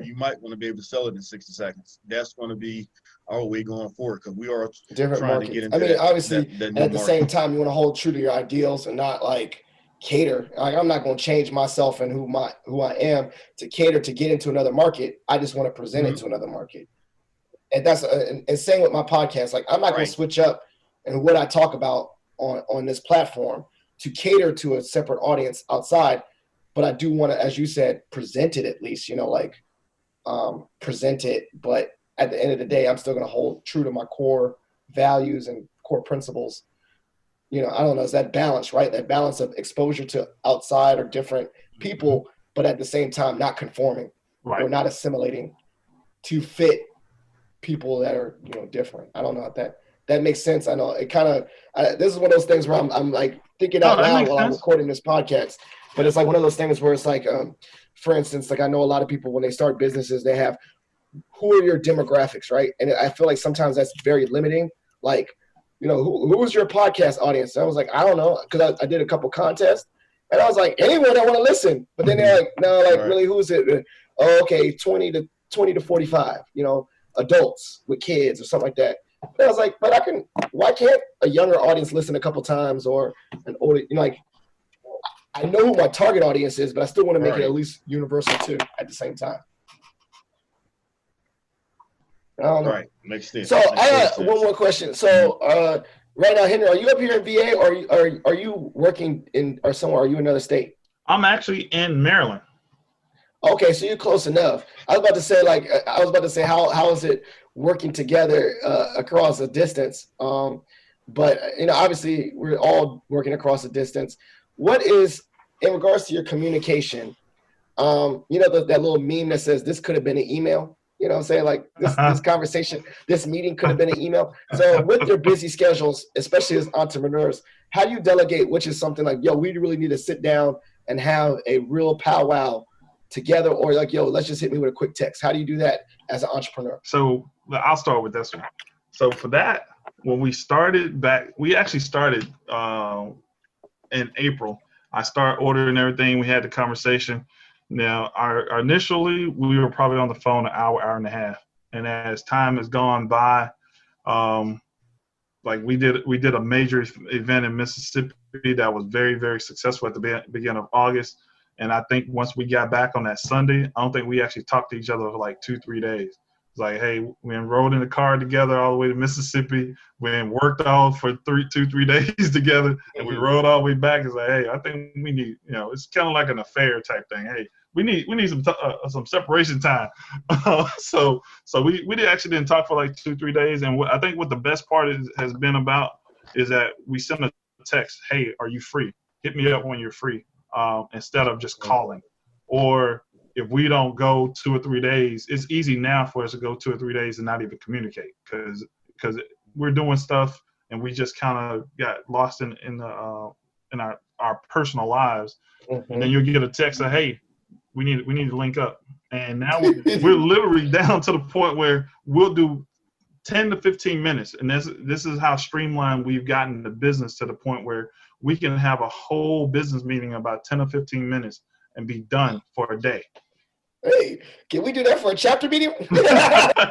you might want to be able to sell it in 60 seconds. That's going to be our way going forward, because we are different trying markets. to get into obviously, that and at the same time, you want to hold true to your ideals and not like cater. Like, I'm not going to change myself and who I am to cater to get into another market. I just want to present it to another market. And that's and same with my podcast. Like, I'm not going to switch up and what I talk about on this platform to cater to a separate audience outside. But I do want to, as you said, present it at least, present it. But at the end of the day, I'm still going to hold true to my core values and core principles. I don't know, is that balance, right? That balance of exposure to outside or different people, but at the same time, not conforming or not assimilating to fit people that are, different. I don't know if that makes sense. I know it kind of, this is one of those things where I'm like thinking out loud while I'm recording this podcast. But it's like one of those things where it's like, for instance, like I know a lot of people when they start businesses, they have, who are your demographics, right? And I feel like sometimes that's very limiting. Like, who is your podcast audience? And I was like, I don't know, because I did a couple contests, and I was like, anyone that want to listen. But then they're like, no, really, who is it? Oh, okay, 20 to 45, adults with kids or something like that. And I was like, but why can't a younger audience listen a couple times, or an older, like, I know who my target audience is, but I still want to make it at least universal too at the same time. I don't know. Right, makes sense. So I got one more question. So right now, Henry, are you up here in VA, or are you working in or somewhere? Are you in another state? I'm actually in Maryland. Okay, so you're close enough. I was about to say, how is it working together across a distance? But obviously, we're all working across a distance. What is, in regards to your communication, that little meme that says this could have been an email? You know what I'm saying? Like this conversation, this meeting could have been an email. So with your busy schedules, especially as entrepreneurs, how do you delegate, which is something like, we really need to sit down and have a real powwow together, or like, let's just hit me with a quick text? How do you do that as an entrepreneur? So I'll start with this one. So for that, when we actually started in April. I started ordering everything. We had the conversation. Now, initially, we were probably on the phone an hour and a half. And as time has gone by, like we did a major event in Mississippi that was very, very successful at the beginning of August. And I think once we got back on that Sunday, I don't think we actually talked to each other for like 2-3 days. It's like, hey, we enrolled in the car together all the way to Mississippi. We worked all for 2-3 days together, and we rode all the way back. It's like, hey, I think we need, it's kind of like an affair type thing. Hey, we need some separation time. So we actually didn't talk for like 2-3 days. And I think what the best part has been about is that we sent a text, hey, are you free? Hit me up when you're free, instead of just calling. Or if we don't go 2 or 3 days, it's easy now for us to go 2 or 3 days and not even communicate, because we're doing stuff and we just kind of got lost in our personal lives. And then you'll get a text that, hey, we need to link up. And now we're literally down to the point where we'll do 10 to 15 minutes. And this is how streamlined we've gotten the business, to the point where we can have a whole business meeting in about 10 or 15 minutes and be done for a day. Hey, can we do that for a chapter meeting?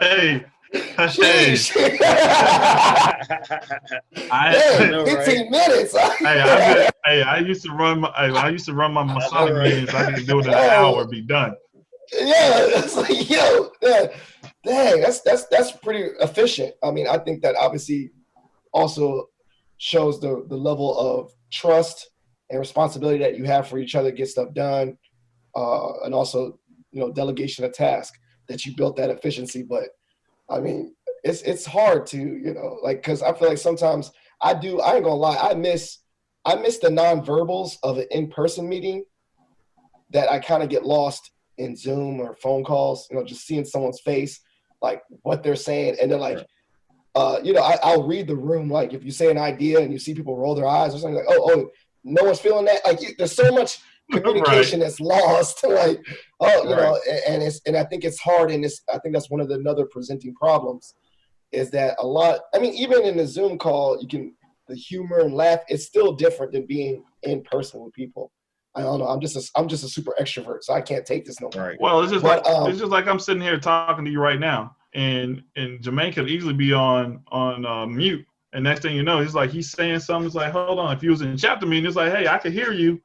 Hey. 15 minutes. I used to run my Masonic meetings. I could do it in an hour, be done. Yeah, it's like, dang, that's pretty efficient. I mean, I think that obviously also shows the level of trust and responsibility that you have for each other, get stuff done, and also, delegation of task, that you built that efficiency. But I mean, it's hard to, because I feel like sometimes I ain't gonna lie, I miss the nonverbals of an in-person meeting, that I kind of get lost in Zoom or phone calls, just seeing someone's face, like what they're saying. And they're like, I'll read the room. Like if you say an idea and you see people roll their eyes or something, like, oh, no one's feeling that. Like there's so much communication that's lost. Like, and I think it's hard. And I think that's one of the another presenting problems, is that a lot, I mean, even in the Zoom call, the humor and laugh, it's still different than being in person with people. I don't know. I'm just a super extrovert, so I can't take this no more. Right. Well, it's just like I'm sitting here talking to you right now, and Jermaine could easily be on mute, and next thing you know, he's saying something. It's like, hold on. If he was in chapter meeting, it's like, hey, I can hear you.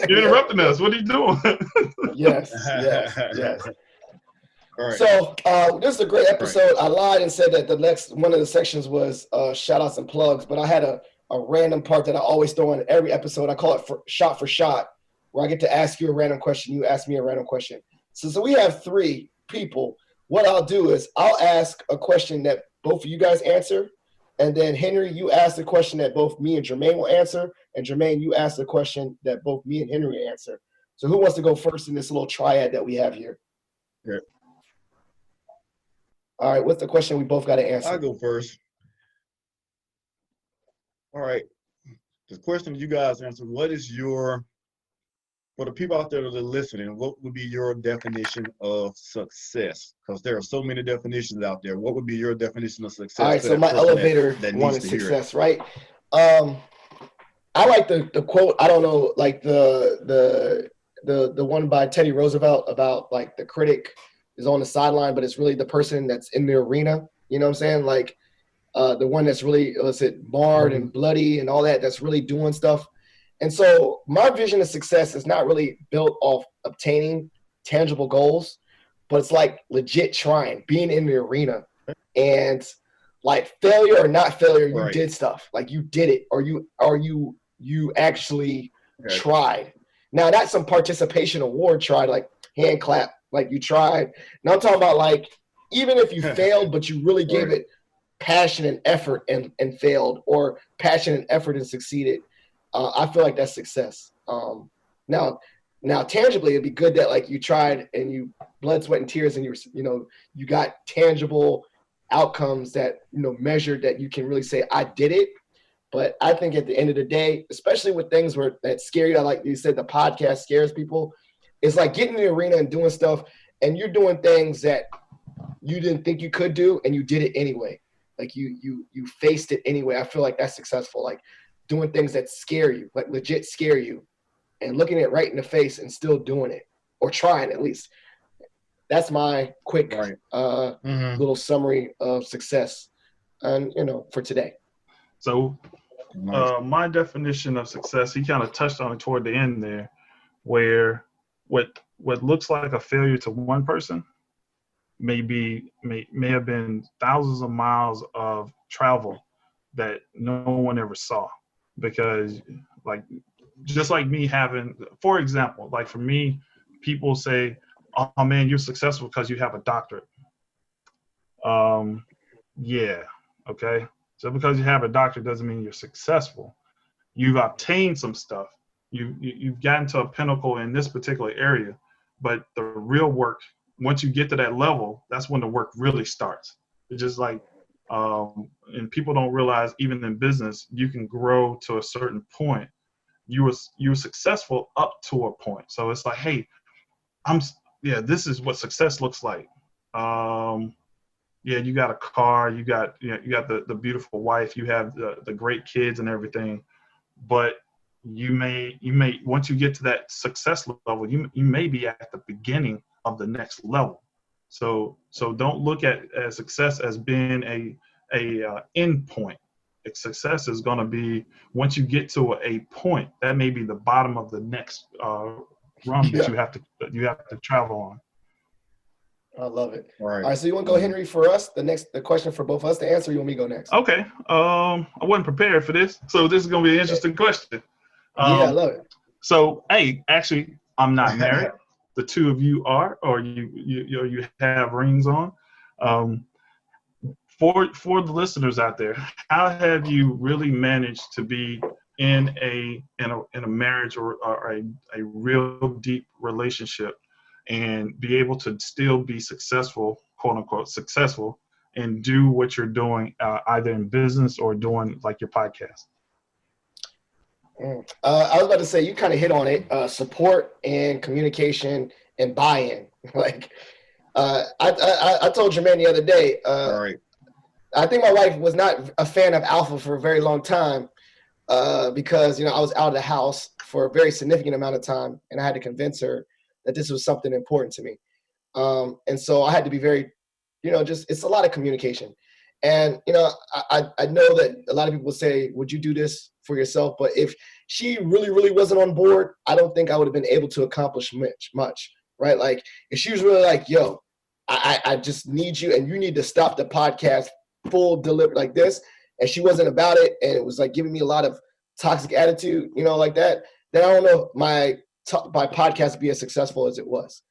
You're interrupting us. What are you doing? Yes. Right. So this is a great episode. Right. I lied and said that the next one of the sections was shout outs and plugs, but I had a random part that I always throw in every episode. I call it shot for shot, where I get to ask you a random question. You ask me a random question. So we have 3 people. What I'll do is I'll ask a question that both of you guys answer. And then Henry, you ask the question that both me and Jermaine will answer. And Jermaine, you ask the question that both me and Henry answer. So who wants to go first in this little triad that we have here? Yeah. All right, what's the question we both got to answer? I'll go first. All right. The question you guys answer, for the people out there that are listening, what would be your definition of success? Because there are so many definitions out there. What would be your definition of success? All right, so my elevator one is success, right? I like the quote, I don't know, like the one by Teddy Roosevelt about like the critic is on the sideline, but it's really the person that's in the arena. You know what I'm saying? Like the one that's really, marred and bloody and all that, that's really doing stuff. And so my vision of success is not really built off obtaining tangible goals, but it's like legit trying, being in the arena, and like failure or not failure, you did stuff. Like you did it, or you actually tried. Now that's some participation award tried, like hand clap, like you tried. Now I'm talking about like, even if you failed, but you really gave it passion and effort and failed, or passion and effort and succeeded. I feel like that's success. Now tangibly, it'd be good that like you tried and you blood, sweat, and tears, and you got tangible outcomes that measured, that you can really say I did it. But I think at the end of the day, especially with things that scare you, like you said, the podcast scares people. It's like getting in the arena and doing stuff, and you're doing things that you didn't think you could do, and you did it anyway. Like you faced it anyway. I feel like that's successful. Like doing things that scare you, like legit scare you, and looking it right in the face and still doing it, or trying at least. That's my quick little summary of success, and for today. So my definition of success, he kind of touched on it toward the end there, where what looks like a failure to one person may have been thousands of miles of travel that no one ever saw. Because like, just like me having, for example, like for me, people say, oh man, you're successful because you have a doctorate. Yeah, okay. So because you have a doctorate doesn't mean you're successful. You've obtained some stuff. You've gotten to a pinnacle in this particular area, but the real work, once you get to that level, that's when the work really starts. It's just like, and people don't realize, even in business, you can grow to a certain point. You were successful up to a point. So it's like, hey, this is what success looks like. You got a car, you got the beautiful wife, you have the great kids and everything, but you may once you get to that success level, you may be at the beginning of the next level. So don't look at success as being a end point. Success is going to be, once you get to a point, that may be the bottom of the next rung that you have to travel on. I love it. All right. All right, so you want to go, Henry, for us? The question for both of us to answer. Or you want me to go next? Okay. I wasn't prepared for this, so this is gonna be an interesting question. Yeah, I love it. So, hey, actually, I'm not married. The two of you are, or you have rings on. For the listeners out there, how have you really managed to be in a marriage or a real deep relationship and be able to still be successful, quote unquote, successful, and do what you're doing either in business or doing like your podcast? I was about to say, you kind of hit on it, support and communication and buy-in. Like I told Jermaine the other day, All right. I think my wife was not a fan of Alpha for a very long time because, I was out of the house for a very significant amount of time, and I had to convince her that this was something important to me. And so I had to be very, it's a lot of communication. And, I know that a lot of people say, would you do this for yourself? But if she really, really wasn't on board, I don't think I would have been able to accomplish much, right? Like if she was really like, yo, I just need you, and you need to stop the podcast full deliver like this, and she wasn't about it, and it was like giving me a lot of toxic attitude, like that, then I don't know if my podcast would be as successful as it was.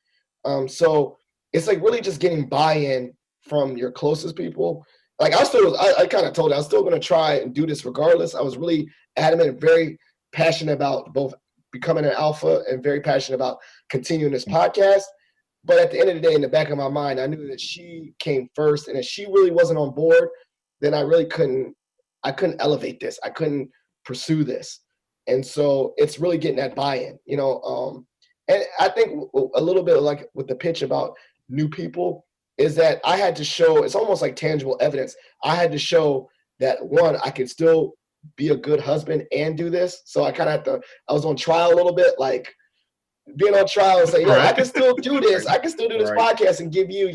So it's like really just getting buy-in from your closest people. Like I kind of told her I was still going to try and do this regardless. I was really adamant and very passionate about both becoming an alpha and very passionate about continuing this podcast. But at the end of the day, in the back of my mind, I knew that she came first, and if she really wasn't on board, then I really couldn't elevate this. I couldn't pursue this. And so it's really getting that buy-in, and I think a little bit like with the pitch about new people is that I had to show, it's almost like tangible evidence. I had to show that, one, I could still be a good husband and do this. So I kind of I was on trial a little bit, like being on trial and say, yeah, I can still do this. I can still do this podcast and give you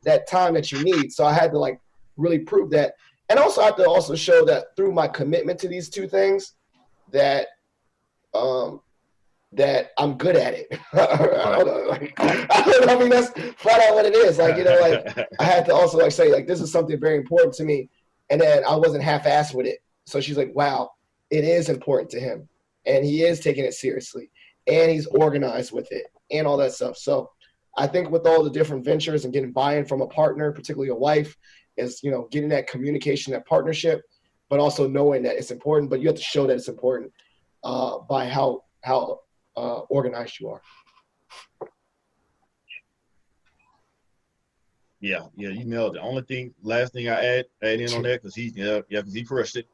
that time that you need. So I had to like really prove that. And also I have to also show that through my commitment to these two things that that I'm good at it. I mean, that's flat out what it is. Like, like I had to also like say like, this is something very important to me. And then I wasn't half-assed with it. So she's like, wow, it is important to him. And he is taking it seriously. And he's organized with it and all that stuff. So I think with all the different ventures and getting buy-in from a partner, particularly a wife, is, getting that communication, that partnership, but also knowing that it's important. But you have to show that it's important by how organized you are. Yeah, you nailed it. Last thing I add in on that, because he crushed it,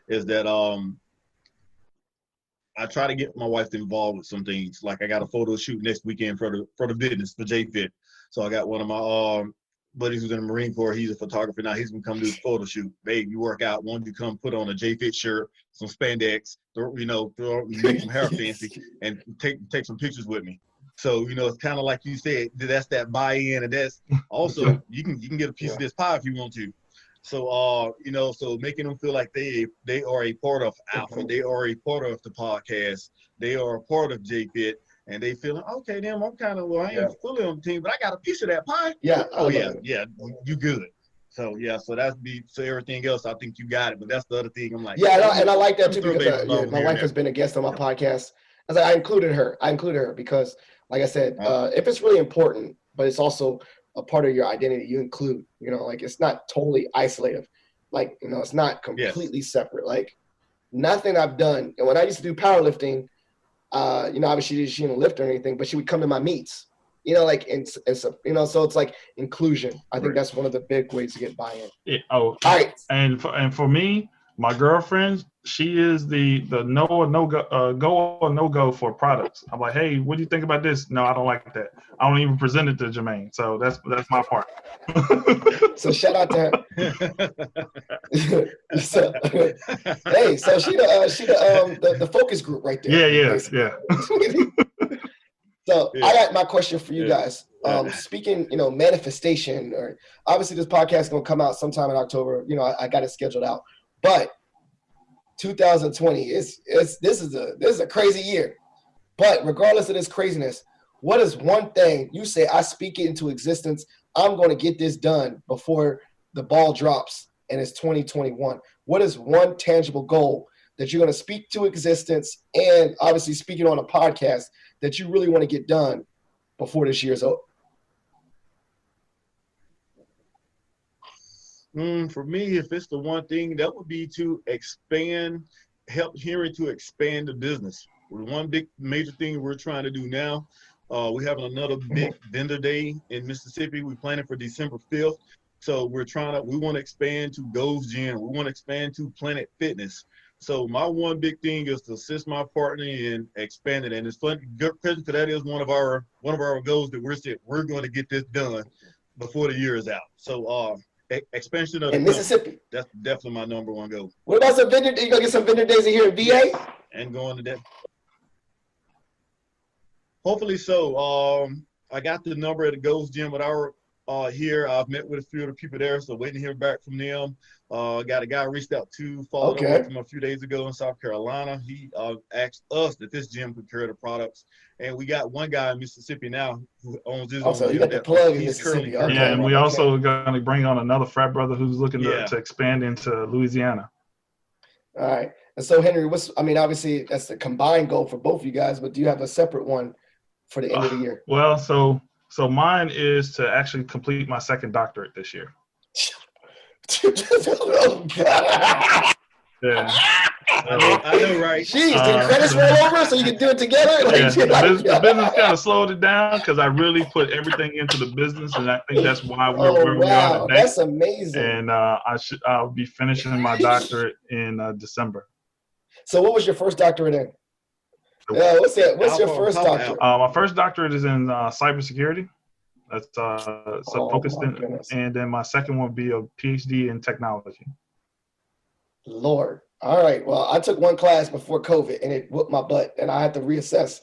is that I try to get my wife involved with some things. Like I got a photo shoot next weekend for the business for JFit. So I got one of my buddies who's in the Marine Corps. He's a photographer now. He's gonna come do the photo shoot. Babe, you work out. Why don't you come put on a JFit shirt, some spandex, make some hair fancy, and take some pictures with me. So it's kind of like you said. That's that buy-in, and that's also you can get a piece of this pie if you want to. So so making them feel like they are a part of Alpha, they are a part of the podcast, they are a part of JFit, and they feeling okay. Then I'm kind of I ain't fully on the team, but I got a piece of that pie. Yeah. Oh yeah, you good. So so everything else I think you got it, but that's the other thing I'm like. Yeah, and I like that too because my wife has been a guest on my podcast. I included her. Because, like I said, if it's really important, but it's also a part of your identity, you include, like it's not totally isolated. Like, it's not completely separate. Like nothing I've done. And when I used to do powerlifting, obviously she didn't lift or anything, but she would come to my meets, so it's like inclusion. I think that's one of the big ways to get buy-in. Yeah, all right. And for me, my girlfriend, she is the no or no go for products. I'm like, hey, what do you think about this? No, I don't like that. I don't even present it to Jermaine. So that's my part. So shout out to her. So she the focus group right there. Yeah. So I got my question for you guys. Speaking, manifestation, or obviously this podcast is gonna come out sometime in October. I got it scheduled out. But 2020 this is a crazy year. But regardless of this craziness, what is one thing you say, I speak it into existence, I'm going to get this done before the ball drops and it's 2021? What is one tangible goal that you're going to speak to existence, and obviously speaking on a podcast, that you really want to get done before this year's over? For me, if it's the one thing, that would be to help Henry to expand the business. One big major thing we're trying to do now, we have another big vendor day in Mississippi. We're planning for December 5th. So we want to expand to Gold's Gym. We want to expand to Planet Fitness. So my one big thing is to assist my partner in expanding. And it's funny, because that is one of our goals that we're going to get this done before the year is out. So expansion of the Mississippi. That's definitely my number one goal. What about some vendor? You gonna get some vendor days in here in VA? Yes, and going to that. Hopefully so. I got the number at the Gold's Gym with our here. I've met with a few of the people there, so waiting to hear back from them. Got a guy I reached out to, followed up with him a few days ago in South Carolina. He asked us if this gym could carry the products, and we got one guy in Mississippi now who owns his own gym. You got the plug in Mississippi. Okay. Yeah, and we also going to bring on another frat brother who's looking to expand into Louisiana. All right. And so, Henry, obviously that's the combined goal for both of you guys, but do you have a separate one for the end of the year? Well, so mine is to actually complete my second doctorate this year. Oh, God. Yeah. I know, right? Jeez, did credits roll over so you can do it together? The business kind of slowed it down because I really put everything into the business, and I think that's why we're where we are today. That's amazing. And I'll be finishing my doctorate in December. So what was your first doctorate in? What's your first doctorate? My first doctorate is in cybersecurity. That's focused in, and then my second one would be a PhD in technology. Lord. All right. Well, I took one class before COVID and it whooped my butt, and I had to reassess.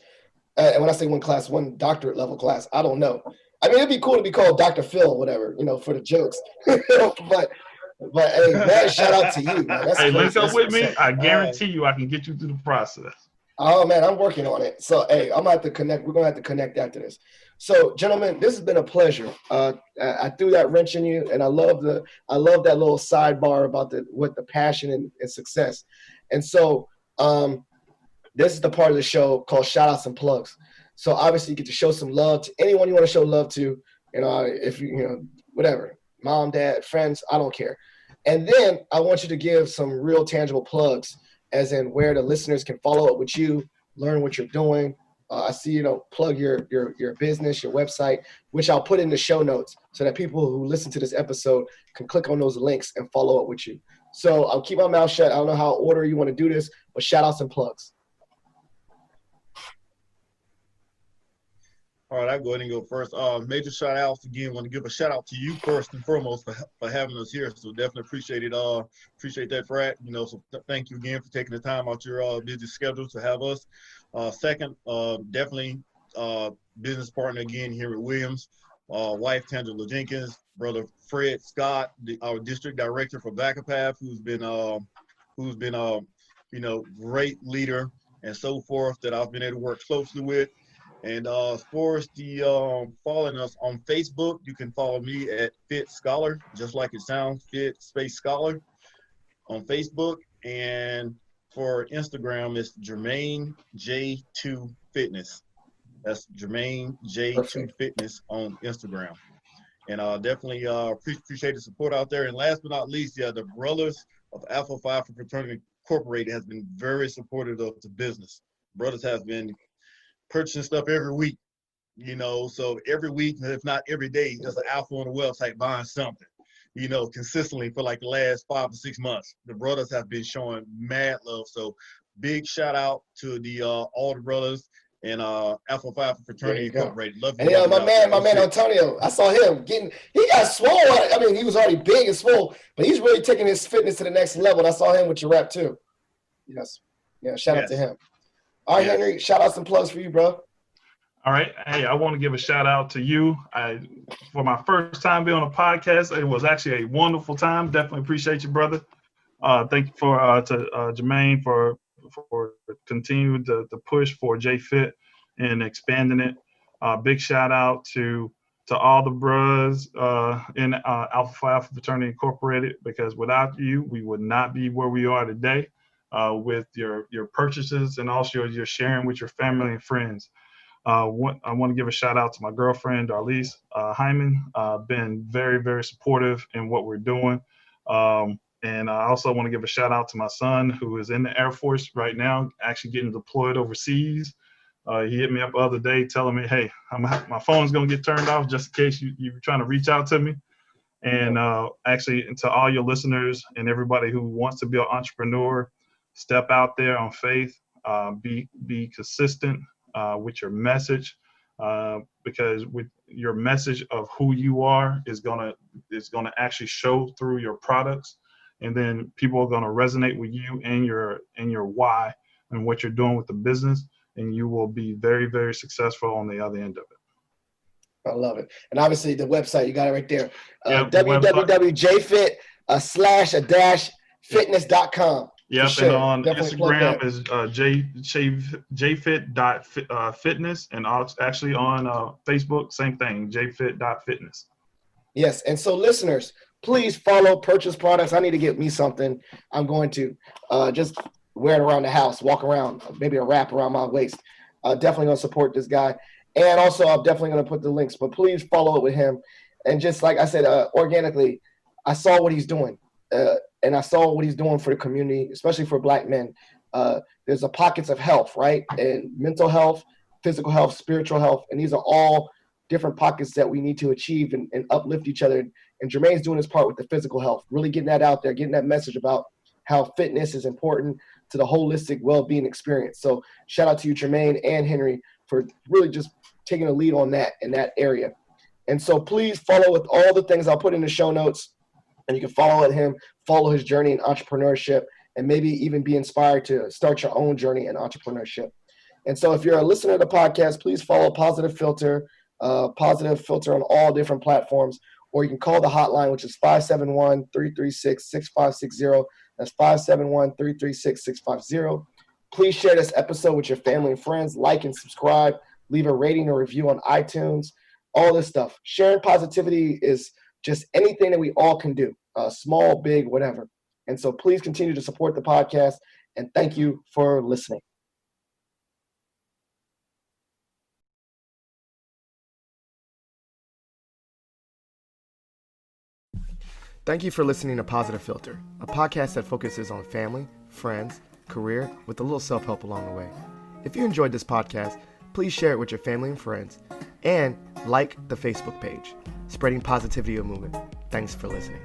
And when I say one class, one doctorate level class, I don't know. I mean, it'd be cool to be called Dr. Phil or whatever, for the jokes. but hey, man, shout out to you, man. Hey, link up with me. I guarantee you I can get you through the process. Oh, man, I'm working on it. So, hey, I'm going to have to connect. We're going to have to connect after this. So, gentlemen, this has been a pleasure. I threw that wrench in you, and I love that little sidebar about the passion and success. And so, this is the part of the show called Shout Outs and Plugs. So, obviously, you get to show some love to anyone you want to show love to. If whatever, mom, dad, friends, I don't care. And then I want you to give some real tangible plugs, as in where the listeners can follow up with you, learn what you're doing. I see, plug your business, your website, which I'll put in the show notes so that people who listen to this episode can click on those links and follow up with you. So I'll keep my mouth shut. I don't know how order you want to do this, but shout outs and plugs. All right, I'll go ahead and go first. Major shout outs again. Want to give a shout out to you first and foremost for having us here. So definitely appreciate it. Appreciate that, Frat. So thank you again for taking the time out your busy schedule to have us. Second, definitely business partner again here at Williams. Wife Jermaine Jenkins, brother Fred Scott, our district director for Vacapath, who's been great leader and so forth that I've been able to work closely with. And as far as the following us on Facebook, you can follow me at Fit Scholar, just like it sounds, Fit Space Scholar on Facebook. And for Instagram, it's Jermaine J2 Fitness. That's Jermaine J2 Fitness on Instagram. And definitely appreciate the support out there. And last but not least, the brothers of Alpha Phi Alpha Fraternity Incorporated has been very supportive of the business. Brothers have been purchasing stuff every week, so every week, if not every day, there's an alpha on the website buying something, consistently for like the last 5 to 6 months. The brothers have been showing mad love. So big shout out to all the brothers and Alpha Phi Alpha Fraternity Incorporated. Love you. And my man Antonio, I saw him he got swole. I mean, he was already big and swole, but he's really taking his fitness to the next level. And I saw him with your rap too. Yes. Yeah, shout out to him. All right, Henry, shout out some plugs for you, bro. All right. Hey, I want to give a shout out to you. For my first time being on a podcast, it was actually a wonderful time. Definitely appreciate you, brother. Thank you to Jermaine for continuing to push for JFit and expanding it. Big shout out to to all the bros in Alpha Phi Alpha Fraternity Incorporated, because without you, we would not be where we are today with your purchases and also your sharing with your family and friends. I want to give a shout out to my girlfriend, Darlise Hyman, been very, very supportive in what we're doing. And I also want to give a shout out to my son, who is in the Air Force right now, actually getting deployed overseas. He hit me up the other day telling me, hey, my phone's going to get turned off just in case you're trying to reach out to me. And actually, to all your listeners and everybody who wants to be an entrepreneur, step out there on faith, be consistent with your message, because with your message of who you are is gonna actually show through your products, and then people are gonna resonate with you and your why and what you're doing with the business, and you will be very, very successful on the other end of it. I love it. And obviously the website, you got it right there. Yep, www.jfit/fitness.com. Yep, sure. and on Definitely Instagram is jfit.fitness, and actually on Facebook, same thing, jfit.fitness. Yes, and so listeners, please follow Purchase Products. I need to get me something. I'm going to just wear it around the house, walk around, maybe a wrap around my waist. Definitely going to support this guy. And also, I'm definitely going to put the links, but please follow it with him. And just like I said, organically, I saw what he's doing. And I saw what he's doing for the community, especially for Black men. There's a pockets of health, right? And mental health, physical health, spiritual health. And these are all different pockets that we need to achieve and uplift each other. And Jermaine's doing his part with the physical health, really getting that out there, getting that message about how fitness is important to the holistic well-being experience. So shout out to you, Jermaine and Henry, for really just taking a lead on that in that area. And so please follow with all the things I'll put in the show notes, and you can follow him, follow his journey in entrepreneurship, and maybe even be inspired to start your own journey in entrepreneurship. And so if you're a listener to the podcast, please follow Positive Philter on all different platforms, or you can call the hotline, which is 571-336-6560. That's 571-336-6560. Please share this episode with your family and friends, like and subscribe, leave a rating or review on iTunes, all this stuff. Sharing positivity is just anything that we all can do, small, big, whatever. And so please continue to support the podcast, and thank you for listening. Thank you for listening to Positive Philter, a podcast that focuses on family, friends, career, with a little self-help along the way. If you enjoyed this podcast, please share it with your family and friends, and like the Facebook page, Spreading Positivity of Movement. Thanks for listening.